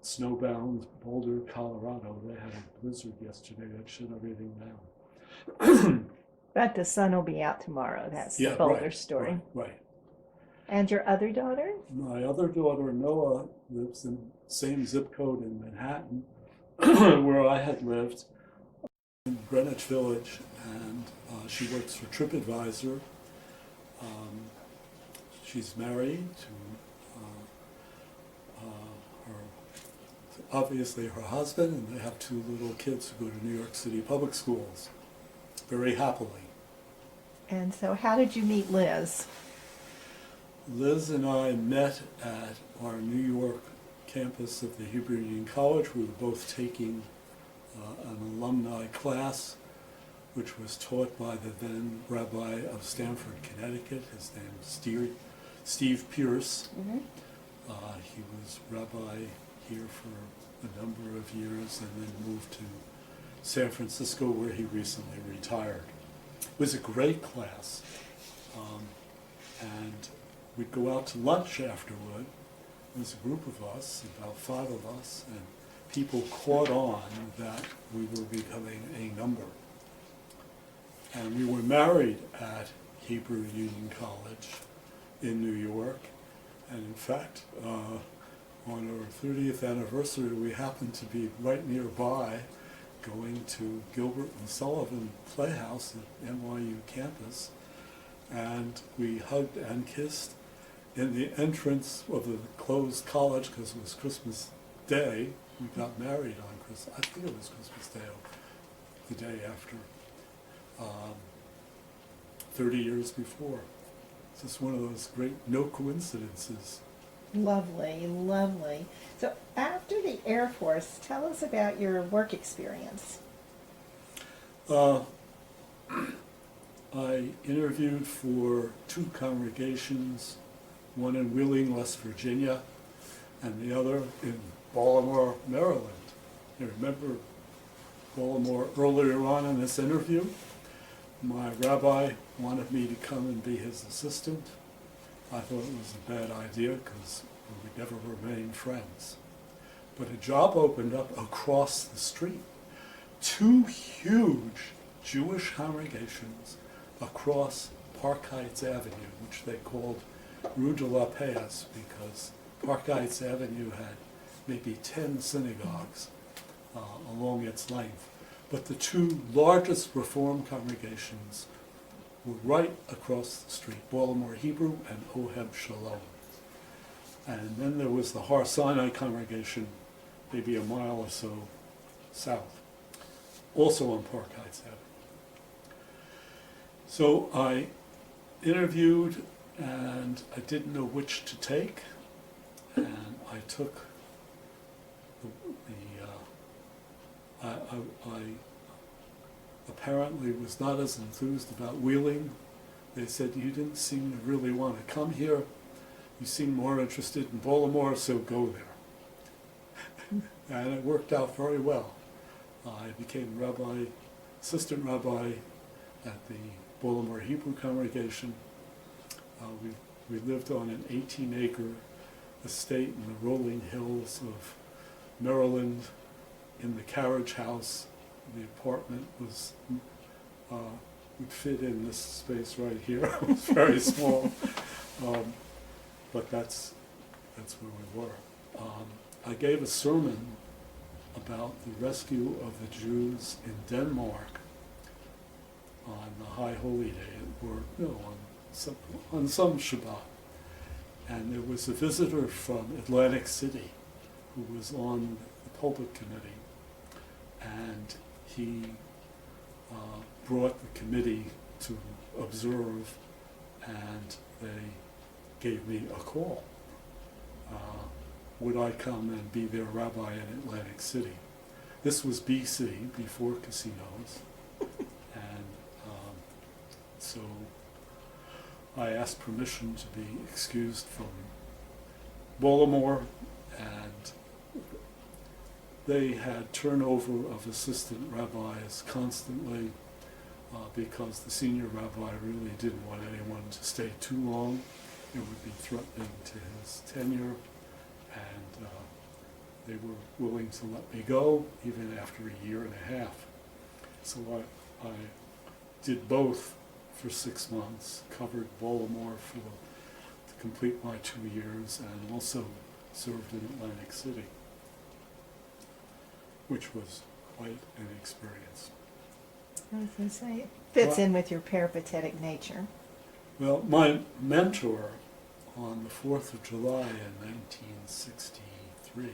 snowbound Boulder, Colorado. They had a blizzard yesterday that shut everything down. But the sun will be out tomorrow. That's the Boulder story. Right. And your other daughter? My other daughter, Noah, lives in the same zip code in Manhattan where I had lived, in Greenwich Village, and she works for TripAdvisor. She's married to obviously her husband, and they have 2 little kids who go to New York City public schools very happily. And so how did you meet Liz? Liz and I met at our New York campus of the Hebrew Union College. We were both taking an alumni class, which was taught by the then Rabbi of Stamford, Connecticut. His name is Steve Pierce. Mm-hmm. He was rabbi here for a number of years and then moved to San Francisco, where he recently retired. It was a great class, and we'd go out to lunch afterward. There was a group of us, about 5 of us, and people caught on that we were becoming a number. And we were married at Hebrew Union College in New York, and in fact, on our 30th anniversary, we happened to be right nearby, going to Gilbert and Sullivan Playhouse at NYU campus, and we hugged and kissed in the entrance of the closed college because it was Christmas Day. We got married on Christmas. I think it was Christmas Day, the day after, 30 years before. It's just one of those great no coincidences. Lovely, lovely. So after the Air Force, tell us about your work experience. I interviewed for 2 congregations, one in Wheeling, West Virginia, and the other in Baltimore, Maryland. You remember Baltimore earlier on in this interview? My rabbi wanted me to come and be his assistant. I thought it was a bad idea because we would never remain friends. But a job opened up across the street. 2 huge Jewish congregations across Park Heights Avenue, which they called Rue de la Paix, because Park Heights Avenue had maybe 10 synagogues along its length. But the two largest Reform congregations were right across the street, Baltimore Hebrew and Oheb Shalom. And then there was the Har Sinai congregation, maybe a mile or so south, also on Park Heights Avenue. So I interviewed, and I didn't know which to take, and I took I apparently was not as enthused about Wheeling. They said, you didn't seem to really want to come here. You seem more interested in Baltimore, so go there. And it worked out very well. I became rabbi, assistant rabbi at the Baltimore Hebrew congregation. We lived on an 18-acre estate in the rolling hills of Maryland in the carriage house. The apartment was would fit in this space right here. It was very small, but that's where we were. I gave a sermon about the rescue of the Jews in Denmark on the High Holy Day, or no, on some Shabbat. And there was a visitor from Atlantic City who was on the pulpit committee, and he brought the committee to observe, and they gave me a call. Would I come and be their rabbi in Atlantic City? This was BC, before casinos, and so I asked permission to be excused from Baltimore, and they had turnover of assistant rabbis constantly because the senior rabbi really didn't want anyone to stay too long. It would be threatening to his tenure, and they were willing to let me go even after a year and a half. So I did both for 6 months, covered Baltimore to complete my 2 years, and also served in Atlantic City, which was quite an experience. I was going to say, it fits in with your peripatetic nature. Well, my mentor on the 4th of July in 1963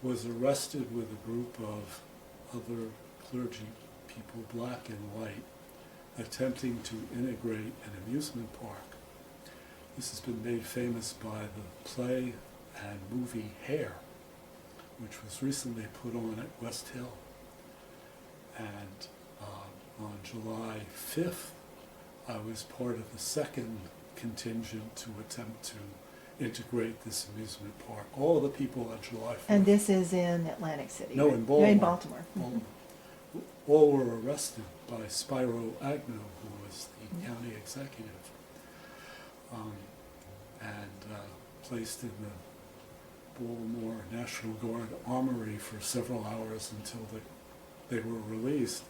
was arrested with a group of other clergy people, black and white, attempting to integrate an amusement park. This has been made famous by the play and movie Hair, which was recently put on at West Hill. And on July 5th, I was part of the second contingent to attempt to integrate this amusement park. All of the people on July 4th. And this is in Atlantic City? No, right? in Baltimore. In Baltimore. Baltimore. All were arrested by Spiro Agnew, who was the county executive, and placed in the Baltimore National Guard Armory for several hours until they were released.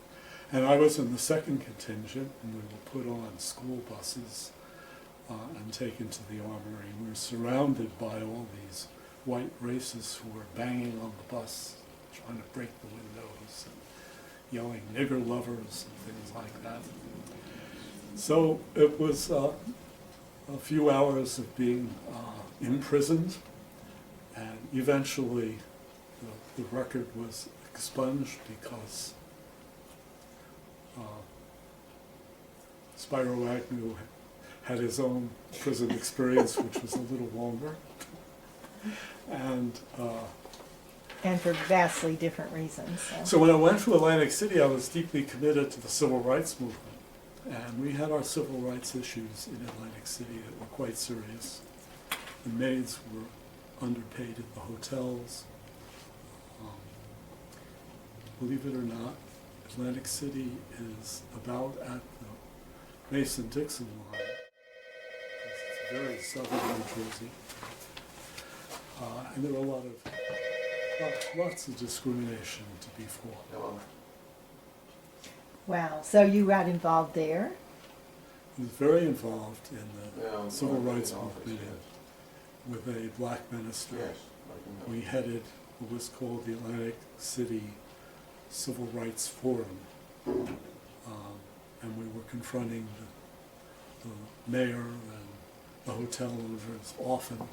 And I was in the second contingent, and we were put on school buses and taken to the armory. We were surrounded by all these white racists who were banging on the bus, trying to break the windows, and yelling nigger lovers and things like that. So it was a few hours of being imprisoned, and eventually the record was expunged because Spiro Agnew had his own prison experience, which was a little longer, and for vastly different reasons. so when I went to Atlantic City, I was deeply committed to the civil rights movement, and we had our civil rights issues in Atlantic City that were quite serious. The maids were underpaid at the hotels. Believe it or not, Atlantic City is about at the Mason-Dixon line. It's very southern New Jersey. And there are lots of discrimination to be fought. Wow. So you got involved there? He was very involved in the civil rights movement with a black minister. Yes. we headed what was called the Atlantic City Civil Rights Forum. And we were confronting the mayor and the hotel owners often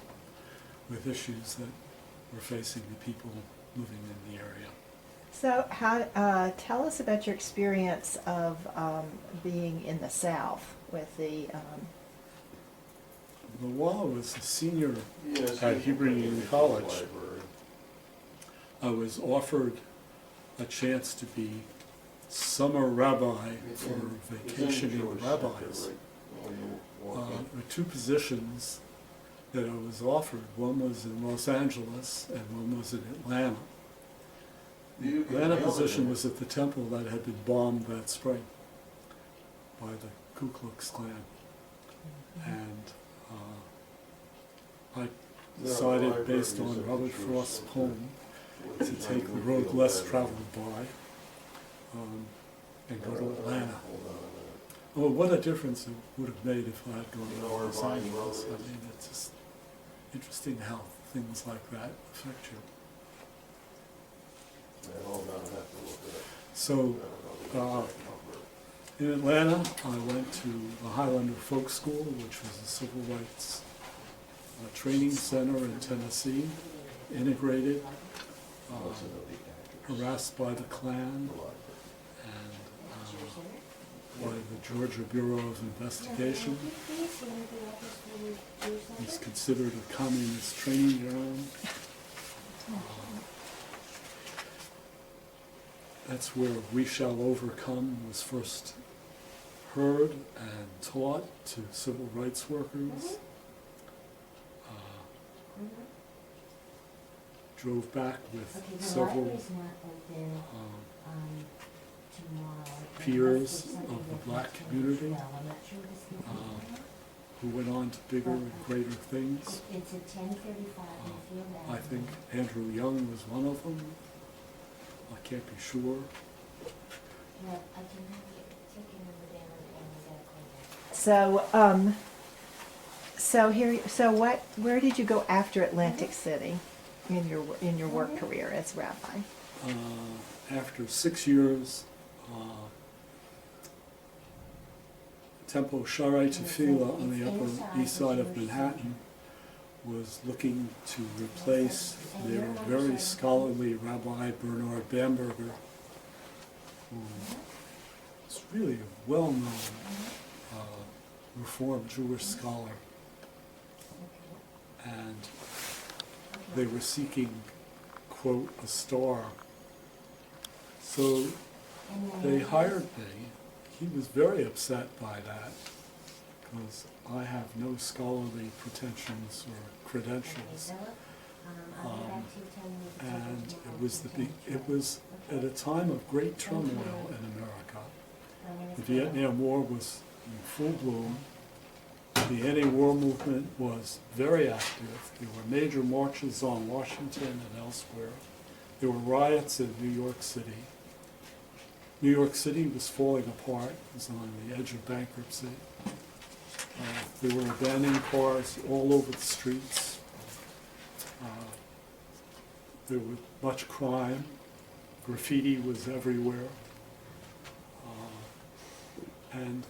with issues that were facing the people living in the area. So, tell us about your experience of being in the South with the. Well, while I was a senior at Hebrew Union College, I was offered a chance to be summer rabbi for vacationing rabbis. There were two positions that I was offered. One was in Los Angeles and one was in Atlanta. The Atlanta position was at the temple that had been bombed that spring by the Ku Klux Klan. And I decided, based on Robert Frost's poem, to take the road less traveled by and go to Atlanta. Oh, what a difference it would have made if I had gone to Los Angeles. I mean, it's just interesting how things like that affect you. So, in Atlanta, I went to the Highlander Folk School, which was a civil rights training center in Tennessee, integrated, harassed by the Klan and by the Georgia Bureau of Investigation. It's considered a communist training ground. That's where We Shall Overcome was first heard and taught to civil rights workers. Drove back with several peers of the black community who went on to bigger and greater things. I think Andrew Young was one of them. I can't be sure. Where did you go after Atlantic City in your work career as rabbi? After 6 years, Temple Sharai Tefillah on the Upper East Side of Manhattan was looking to replace their very scholarly Rabbi Bernard Bamberger, who was really a well-known Reformed Jewish scholar. And they were seeking, quote, a star. So they hired me. He was very upset by that, because I have no scholarly pretensions or credentials. And it was at a time of great turmoil in America. The Vietnam War was in full bloom. The anti-war movement was very active. There were major marches on Washington and elsewhere. There were riots in New York City. New York City was falling apart. It was on the edge of bankruptcy. There were abandoned cars all over the streets. There was much crime. Graffiti was everywhere. And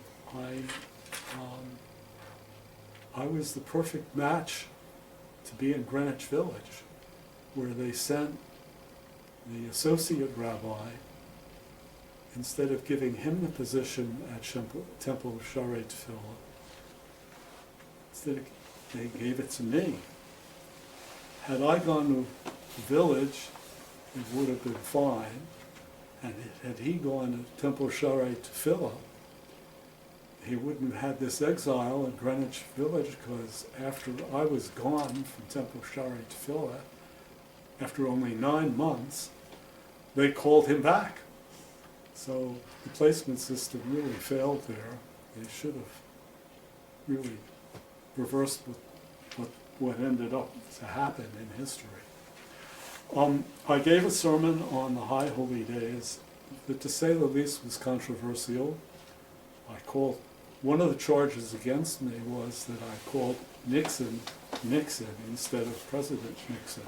I was the perfect match to be in Greenwich Village, where they sent the associate rabbi, instead of giving him the position at Temple of Sharai Tefillah, instead they gave it to me. Had I gone to the village, it would have been fine. And had he gone to Temple Sharai Tefillah, he wouldn't have had this exile in Greenwich Village, because after I was gone from Temple Sharai Tefillah, after only 9 months, they called him back. So the placement system really failed there. They should have really reversed what ended up to happen in history. I gave a sermon on the High Holy Days that, to say the least, was controversial. One of the charges against me was that I called Nixon Nixon instead of President Nixon.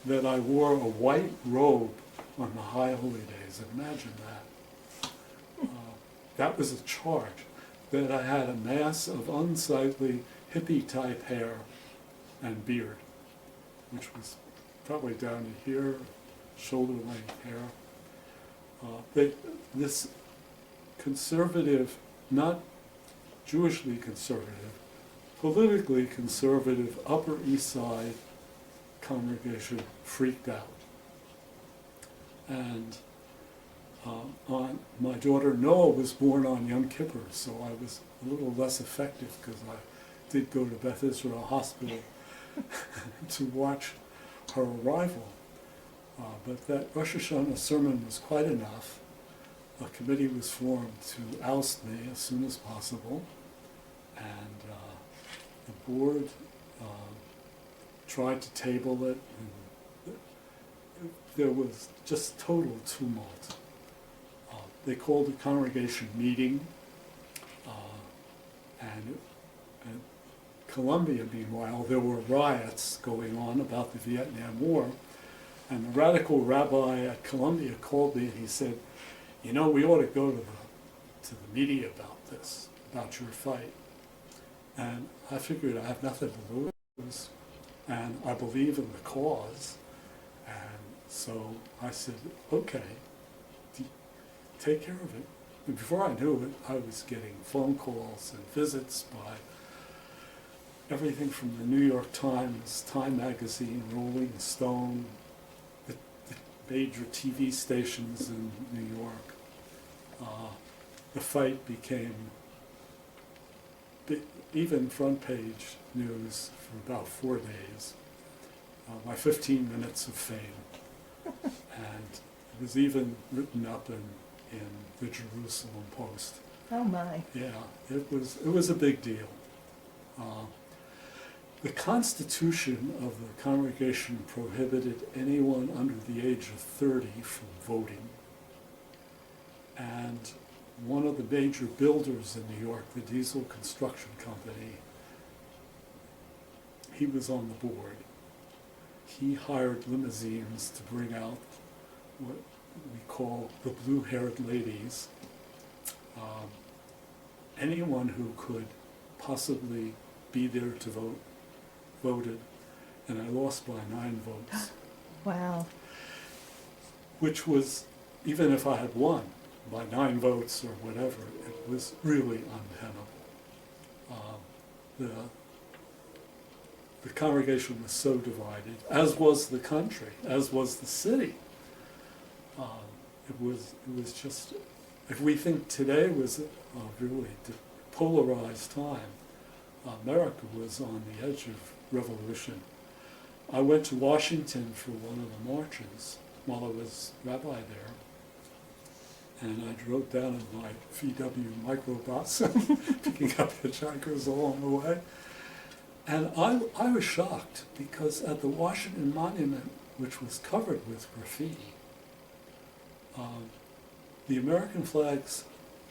That I wore a white robe on the high holy days. Imagine that. That was a charge. That I had a mass of unsightly hippie-type hair and beard, which was probably down to here, shoulder-length hair. This conservative, not Jewishly conservative, politically conservative Upper East Side congregation freaked out. And my daughter Noah was born on Yom Kippur, so I was a little less effective because I did go to Beth Israel Hospital to watch her arrival. But that Rosh Hashanah sermon was quite enough. A committee was formed to oust me as soon as possible, and the board tried to table it, and there was just total tumult. They called a congregation meeting, and in Colombia, meanwhile, there were riots going on about the Vietnam War, and the radical rabbi at Columbia called me and he said, "You know, we ought to go to the media about this, about your fight." And I figured I have nothing to lose, and I believe in the cause, and so I said, "Okay, take care of it." And before I knew it, I was getting phone calls and visits by everything from the New York Times, Time Magazine, Rolling Stone, the major TV stations in New York. The fight became even front page news for about 4 days. My 15 minutes of fame. And it was even written up in the Jerusalem Post. Oh my. Yeah, it was a big deal. The Constitution of the congregation prohibited anyone under the age of 30 from voting. And one of the major builders in New York, the Diesel Construction Company, he was on the board. He hired limousines to bring out what we call the blue-haired ladies. Anyone who could possibly be there to vote, voted, and I lost by 9 votes. Wow. Which was, even if I had won by 9 votes or whatever, it was really untenable. The congregation was so divided, as was the country, as was the city. It was just, if we think today was a really polarized time, America was on the edge of revolution. I went to Washington for one of the marches while I was rabbi there, and I wrote down in my VW microbus, picking up hitchhikers along the way. And I was shocked because at the Washington Monument, which was covered with graffiti, the American flags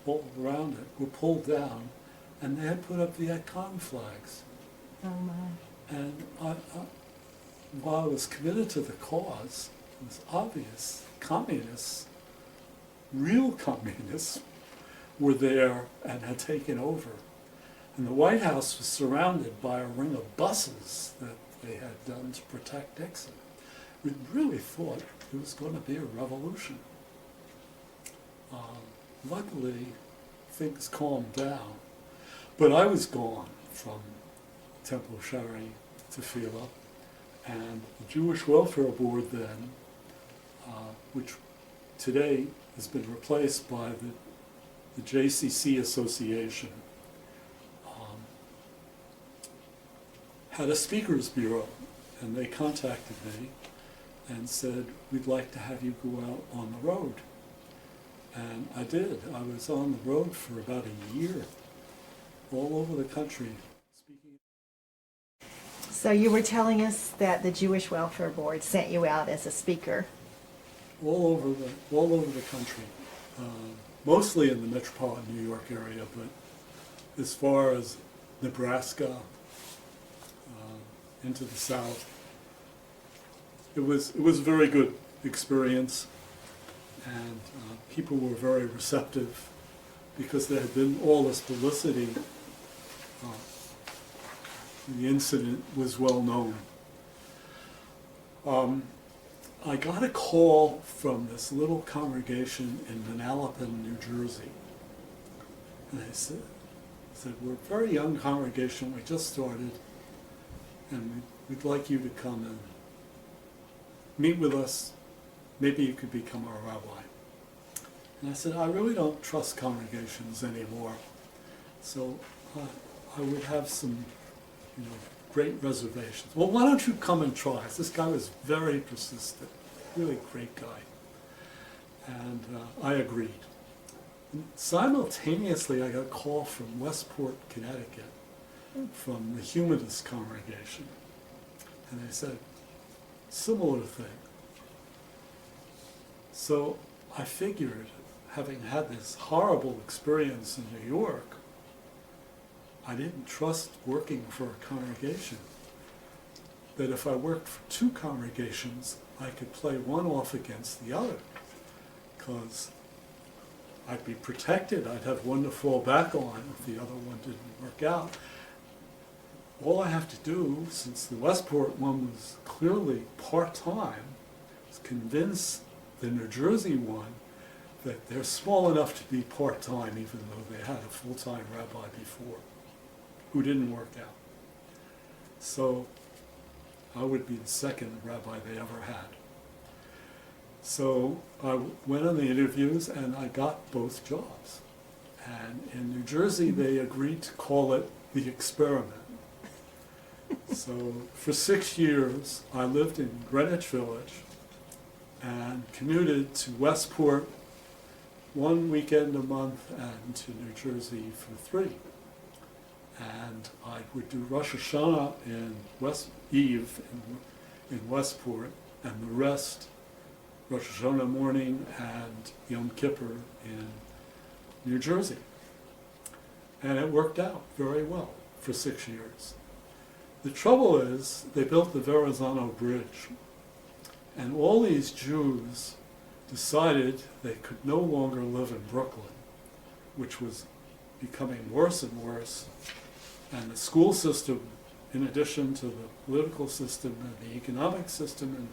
all around it were pulled down, and they had put up the icon flags. Oh my. And while I was committed to the cause, it was obvious communists, real communists, were there and had taken over. And the White House was surrounded by a ring of buses that they had done to protect Nixon. We really thought it was going to be a revolution. Luckily, things calmed down. But I was gone from Temple Shari to Phila, and the Jewish Welfare Board then, which today has been replaced by the JCC Association, had a speakers bureau, and they contacted me and said, "We'd like to have you go out on the road." And I did. I was on the road for about a year, all over the country, speaking. So you were telling us that the Jewish Welfare Board sent you out as a speaker. All over the country, mostly in the metropolitan New York area, but as far as Nebraska, into the South. It was a very good experience, and people were very receptive because there had been all this publicity. The incident was well known. I got a call from this little congregation in Manalapan, New Jersey, and they said, we're a very young congregation, we just started, and we'd like you to come and meet with us. Maybe you could become our rabbi. And I said, I really don't trust congregations anymore, so I would have some, great reservations. Well, why don't you come and try? This guy was very persistent, really great guy. And I agreed. And simultaneously, I got a call from Westport, Connecticut, from the Humanist congregation. And they said, similar thing. So I figured, having had this horrible experience in New York, I didn't trust working for a congregation. That if I worked for two congregations, I could play one off against the other, because I'd be protected. I'd have one to fall back on if the other one didn't work out. All I have to do, since the Westport one was clearly part-time, is convince the New Jersey one that they're small enough to be part-time, even though they had a full-time rabbi before, who didn't work out. So I would be the second rabbi they ever had. So I went on the interviews and I got both jobs. And in New Jersey, they agreed to call it the experiment. So for 6 years, I lived in Greenwich Village and commuted to Westport one weekend a month and to New Jersey for 3. And I would do Rosh Hashanah in Eve in Westport, and the rest, Rosh Hashanah morning and Yom Kippur in New Jersey. And it worked out very well for 6 years. The trouble is, they built the Verrazano Bridge, and all these Jews decided they could no longer live in Brooklyn, which was becoming worse and worse. And the school system, in addition to the political system and the economic system in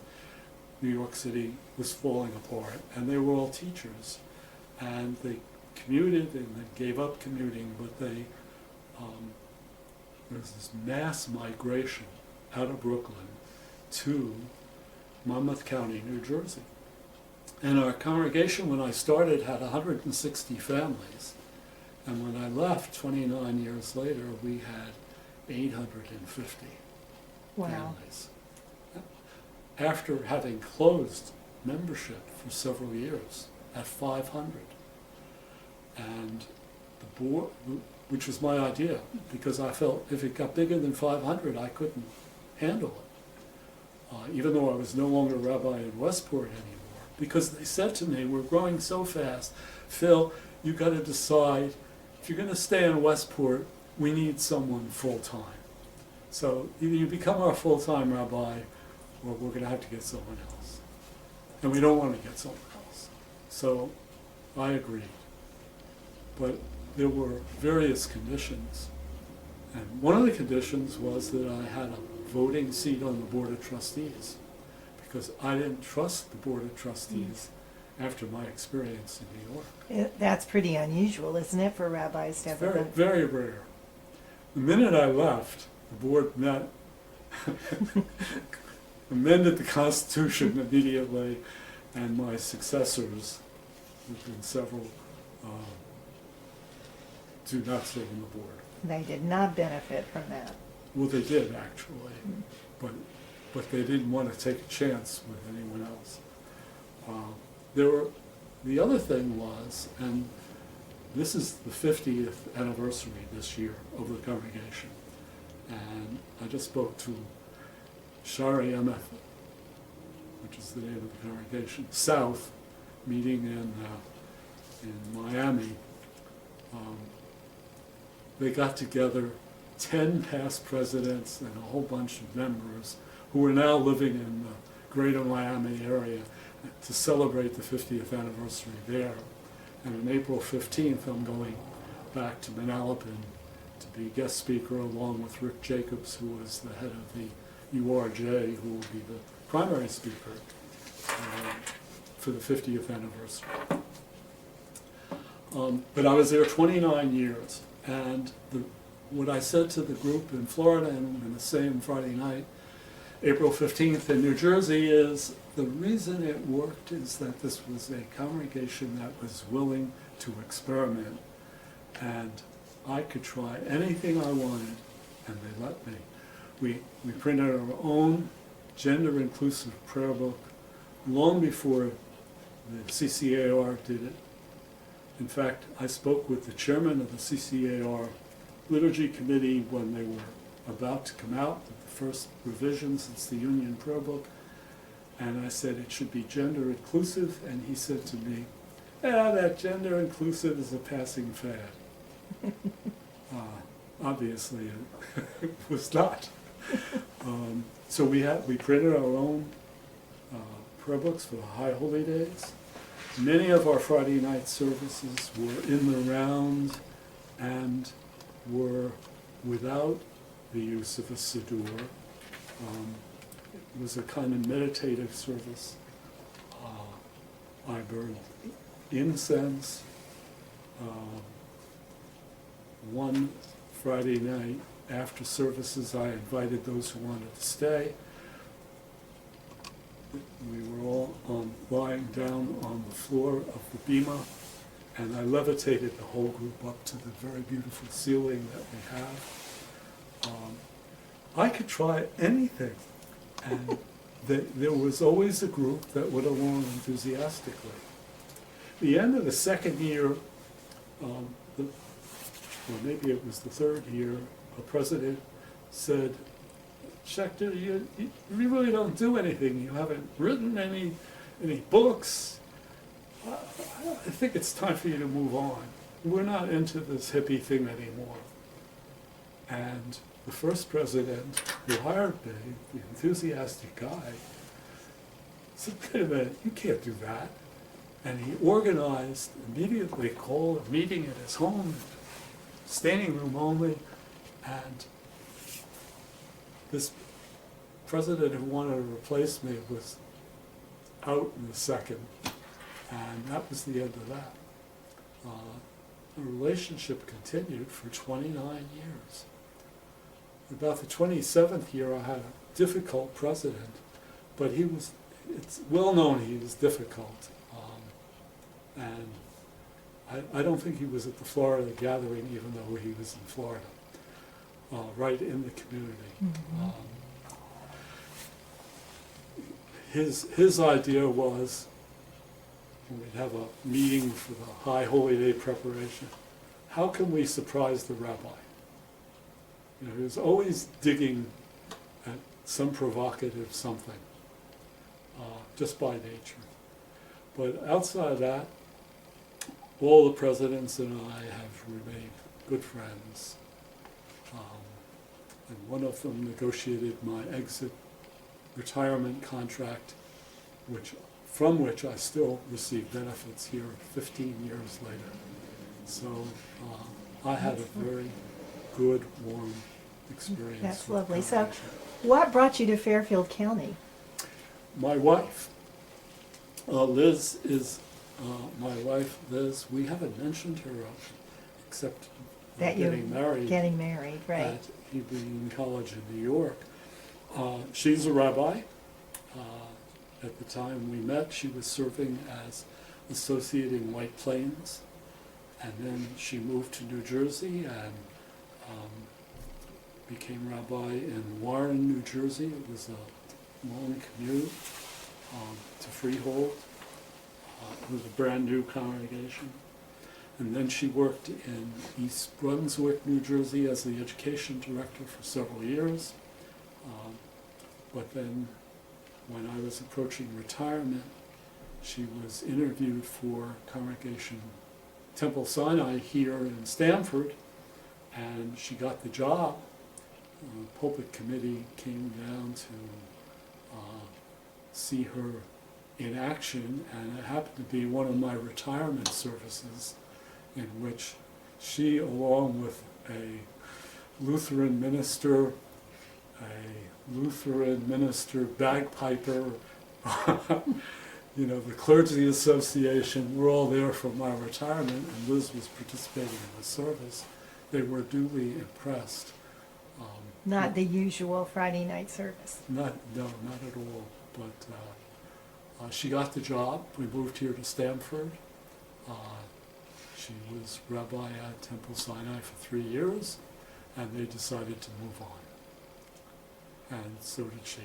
New York City, was falling apart. And they were all teachers. And they commuted and they gave up commuting, but there was this mass migration out of Brooklyn to Monmouth County, New Jersey. And our congregation, when I started, had 160 families. And when I left 29 years later, we had 850 families. After having closed membership for several years at 500. And the board, which was my idea, because I felt if it got bigger than 500, I couldn't handle it. Even though I was no longer rabbi in Westport anymore. Because they said to me, we're growing so fast, Phil, you've got to decide, if you're going to stay in Westport, we need someone full-time. So either you become our full-time rabbi, or we're going to have to get someone else. And we don't want to get someone else. So I agreed. But there were various conditions. And one of the conditions was that I had a voting seat on the Board of Trustees, because I didn't trust the Board of Trustees after my experience in New York. That's pretty unusual, isn't it, for rabbis to have Very, very rare. The minute I left, the board met, amended the Constitution immediately, and my successors, there's been several, do not serve on the board. They did not benefit from that. Well, they did actually, but they didn't want to take a chance with anyone else. The other thing was, and this is the 50th anniversary this year of the congregation, and I just spoke to Shari Emeth, which is the name of the congregation, South, meeting in Miami. They got together 10 past presidents and a whole bunch of members who are now living in the greater Miami area to celebrate the 50th anniversary there. And on April 15th, I'm going back to Manalapan to be guest speaker along with Rick Jacobs, who is the head of the URJ, who will be the primary speaker for the 50th anniversary. But I was there 29 years, and what I said to the group in Florida and I'm going to say on Friday night, April 15th in New Jersey, is the reason it worked is that this was a congregation that was willing to experiment, and I could try anything I wanted, and they let me. We printed our own gender-inclusive prayer book long before the CCAR did it. In fact, I spoke with the chairman of the CCAR Liturgy Committee when they were about to come out with the first revision since the Union Prayer Book, and I said it should be gender inclusive, and he said to me, that gender inclusive is a passing fad. Obviously it was not. So we printed our own prayer books for the High Holy Days. Many of our Friday night services were in the round and were without the use of a siddur. It was a kind of meditative service. I burned incense. One Friday night after services, I invited those who wanted to stay. We were all lying down on the floor of the bima, and I levitated the whole group up to the very beautiful ceiling that we have. I could try anything, and there was always a group that went along enthusiastically. The end of the second year, or maybe it was the third year, a president said, Schechter, you really don't do anything. You haven't written any books. I think it's time for you to move on. We're not into this hippie thing anymore. And the first president who hired me, the enthusiastic guy, said, wait a minute, you can't do that. And he organized, immediately called a meeting at his home, standing room only, and this president who wanted to replace me was out in a second, and that was the end of that. The relationship continued for 29 years. About the 27th year, I had a difficult president, but it's well known he was difficult. And I don't think he was at the Florida gathering, even though he was in Florida, right in the community. Mm-hmm. His idea was, when we'd have a meeting for the High Holy Day preparation, how can we surprise the rabbi? He was always digging at some provocative something, just by nature. But outside of that, all the presidents and I have remained good friends. And one of them negotiated my exit retirement contract, from which I still receive benefits here 15 years later. So I had a very good, warm experience. That's lovely. So what brought you to Fairfield County? My wife, Liz, is my wife, Liz. We haven't mentioned her except That you're getting married. Getting married, right. At Hebrew College in New York. She's a rabbi. At the time we met, she was serving as associate in White Plains, and then she moved to New Jersey and became rabbi in Warren, New Jersey. It was a long commute to Freehold. It was a brand new congregation. And then she worked in East Brunswick, New Jersey as the education director for several years. But then when I was approaching retirement, she was interviewed for Congregation Temple Sinai here in Stamford, and she got the job. pulpit committee came down to see her in action, and it happened to be one of my retirement services in which she, along with a Lutheran minister bagpiper, the clergy association, we're all there for my retirement, and Liz was participating in the service. They were duly impressed. Not the usual Friday night service. No, not at all. But she got the job. We moved here to Stanford. She was rabbi at Temple Sinai for 3 years, and they decided to move on. And so did she.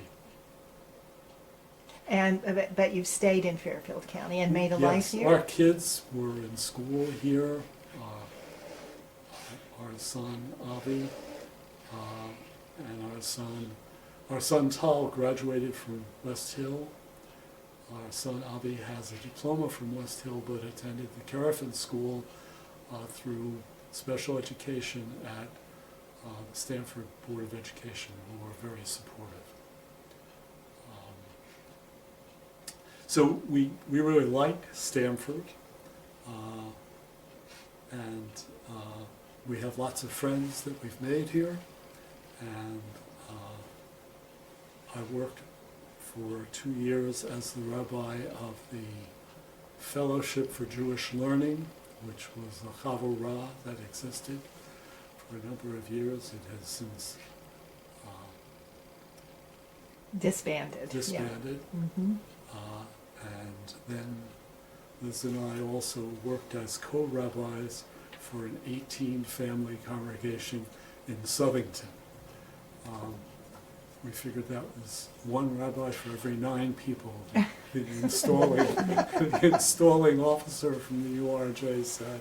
But you've stayed in Fairfield County and made a life here? Yes, our kids were in school here. Our son Avi and our son Tal graduated from West Hill. Our son Avi has a diploma from West Hill, but attended the Carafin School through special education at the Stanford Board of Education, who were very supportive. So we really like Stanford, and we have lots of friends that we've made here, and I worked for 2 years as the rabbi of the Fellowship for Jewish Learning, which was a chavurah that existed for a number of years. It has since disbanded. disbanded. Yeah. Mm-hmm. And then Liz and I also worked as co-rabbis for an 18-family congregation in Southington. We figured that was one rabbi for every 9 people. The installing officer from the URJ said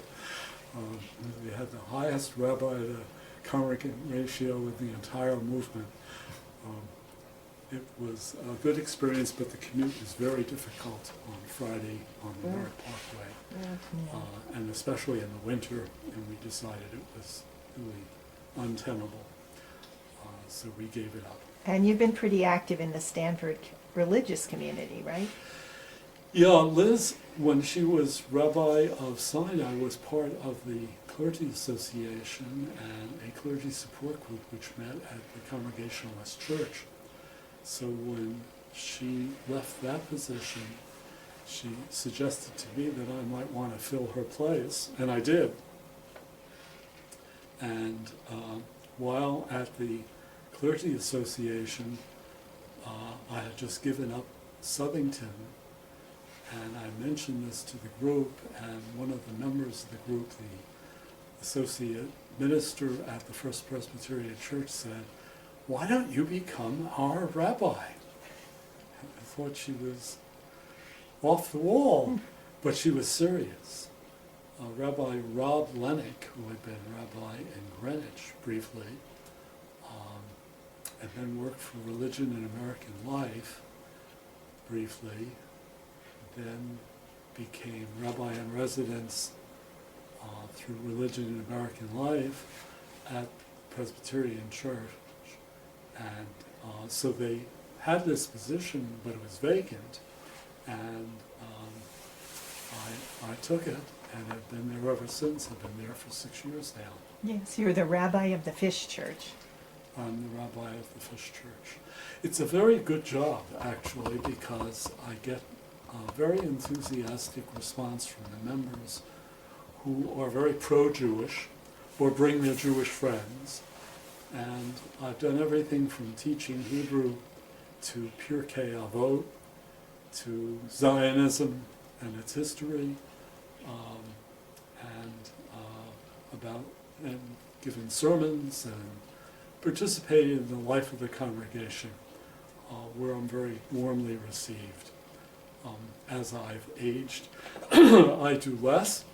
we had the highest rabbi to congregant ratio in the entire movement. It was a good experience, but the commute was very difficult on Friday on the North Parkway, and especially in the winter, and we decided it was really untenable, so we gave it up. And you've been pretty active in the Stanford religious community, right? Yeah, Liz, when she was rabbi of Sinai, was part of the Clergy Association and a clergy support group which met at the Congregationalist Church. So when she left that position, she suggested to me that I might want to fill her place, and I did. And while at the Clergy Association, I had just given up Southington, and I mentioned this to the group, and one of the members of the group, the associate minister at the First Presbyterian Church, said, "Why don't you become our rabbi?" I thought she was off the wall, but she was serious. Rabbi Rob Lennick, who had been rabbi in Greenwich briefly, and then worked for Religion and American Life briefly, then became rabbi in residence through Religion and American Life at Presbyterian Church. And so they had this position, but it was vacant, and I took it, and have been there ever since. I've been there for 6 years now. Yes, you're the rabbi of the Fish Church. I'm the rabbi of the Fish Church. It's a very good job, actually, because I get a very enthusiastic response from the members who are very pro-Jewish or bring their Jewish friends. And I've done everything from teaching Hebrew to Pirkei Avot, to Zionism and its history, and given sermons and participated in the life of the congregation, where I'm very warmly received. As I've aged, I do less,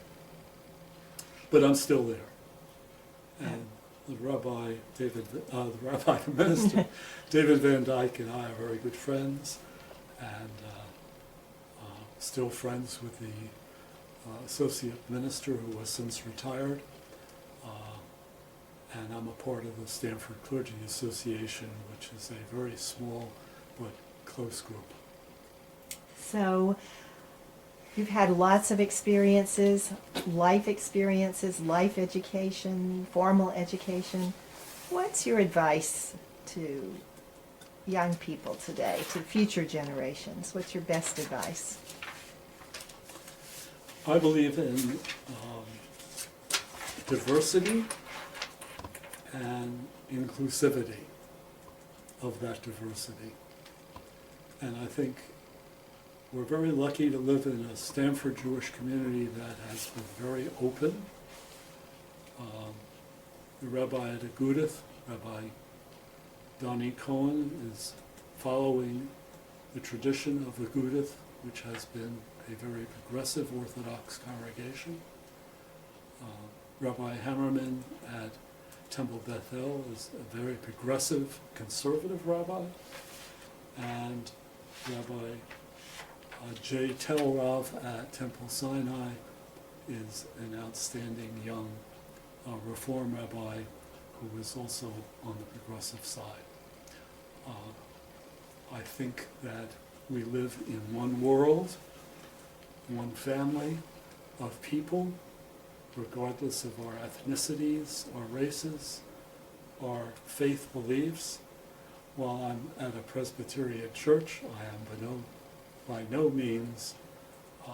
but I'm still there. And the minister, David Van Dyke, and I are very good friends, and still friends with the associate minister who has since retired. and I'm a part of the Stanford Clergy Association, which is a very small but close group. So you've had lots of experiences, life education, formal education. What's your advice to young people today, to future generations? What's your best advice? I believe in diversity and inclusivity of that diversity. And I think we're very lucky to live in a Stanford Jewish community that has been very open. The Rabbi at Agudith, Rabbi Donnie Cohen, is following the tradition of Agudith, which has been a very progressive Orthodox congregation. Rabbi Hammerman at Temple Bethel is a very progressive, conservative rabbi. And Rabbi J. Telrav at Temple Sinai is an outstanding young Reform rabbi who is also on the progressive side. I think that we live in one world, one family of people, regardless of our ethnicities, our races, our faith beliefs. While I'm at a Presbyterian church, I am by no means a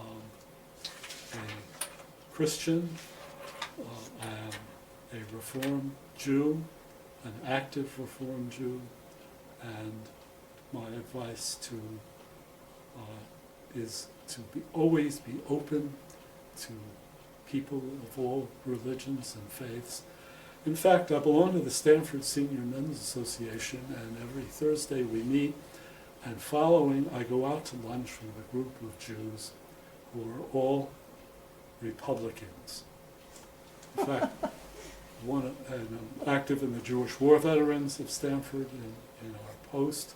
Christian. I am a Reform Jew, an active Reform Jew, and my advice is to always be open to people of all religions and faiths. In fact, I belong to the Stanford Senior Men's Association, and every Thursday we meet, and following, I go out to lunch with a group of Jews who are all Republicans. In fact, and I'm active in the Jewish War Veterans of Stanford in our post,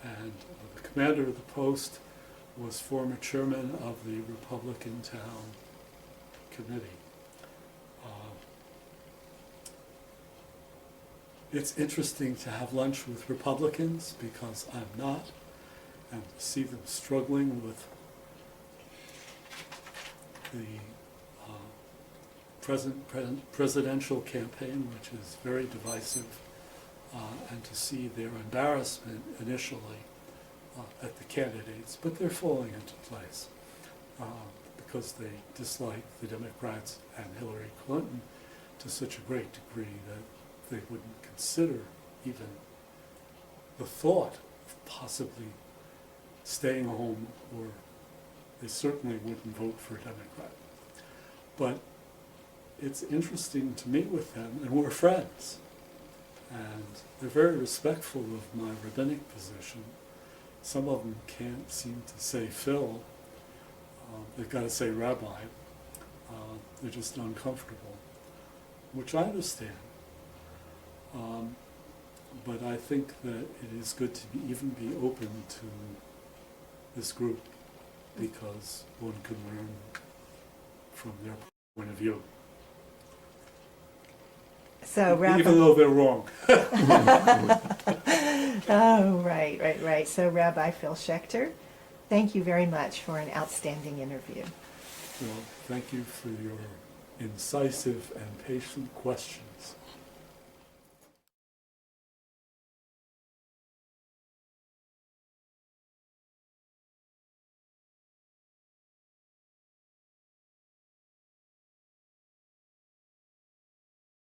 and the commander of the post was former chairman of the Republican Town Committee. It's interesting to have lunch with Republicans because I'm not, and to see them struggling with the presidential campaign, which is very divisive, and to see their embarrassment initially at the candidates, but they're falling into place because they dislike the Democrats and Hillary Clinton to such a great degree that they wouldn't consider even the thought of possibly staying home, or they certainly wouldn't vote for a Democrat. But it's interesting to meet with them, and we're friends. And they're very respectful of my rabbinic position. Some of them can't seem to say Phil. They've got to say Rabbi. They're just uncomfortable, which I understand. But I think that it is good to even be open to this group, because one can learn from their point of view. So, Rabbi, even though they're wrong. Oh, right. So, Rabbi Phil Schechter, thank you very much for an outstanding interview. Well, thank you for your incisive and patient questions.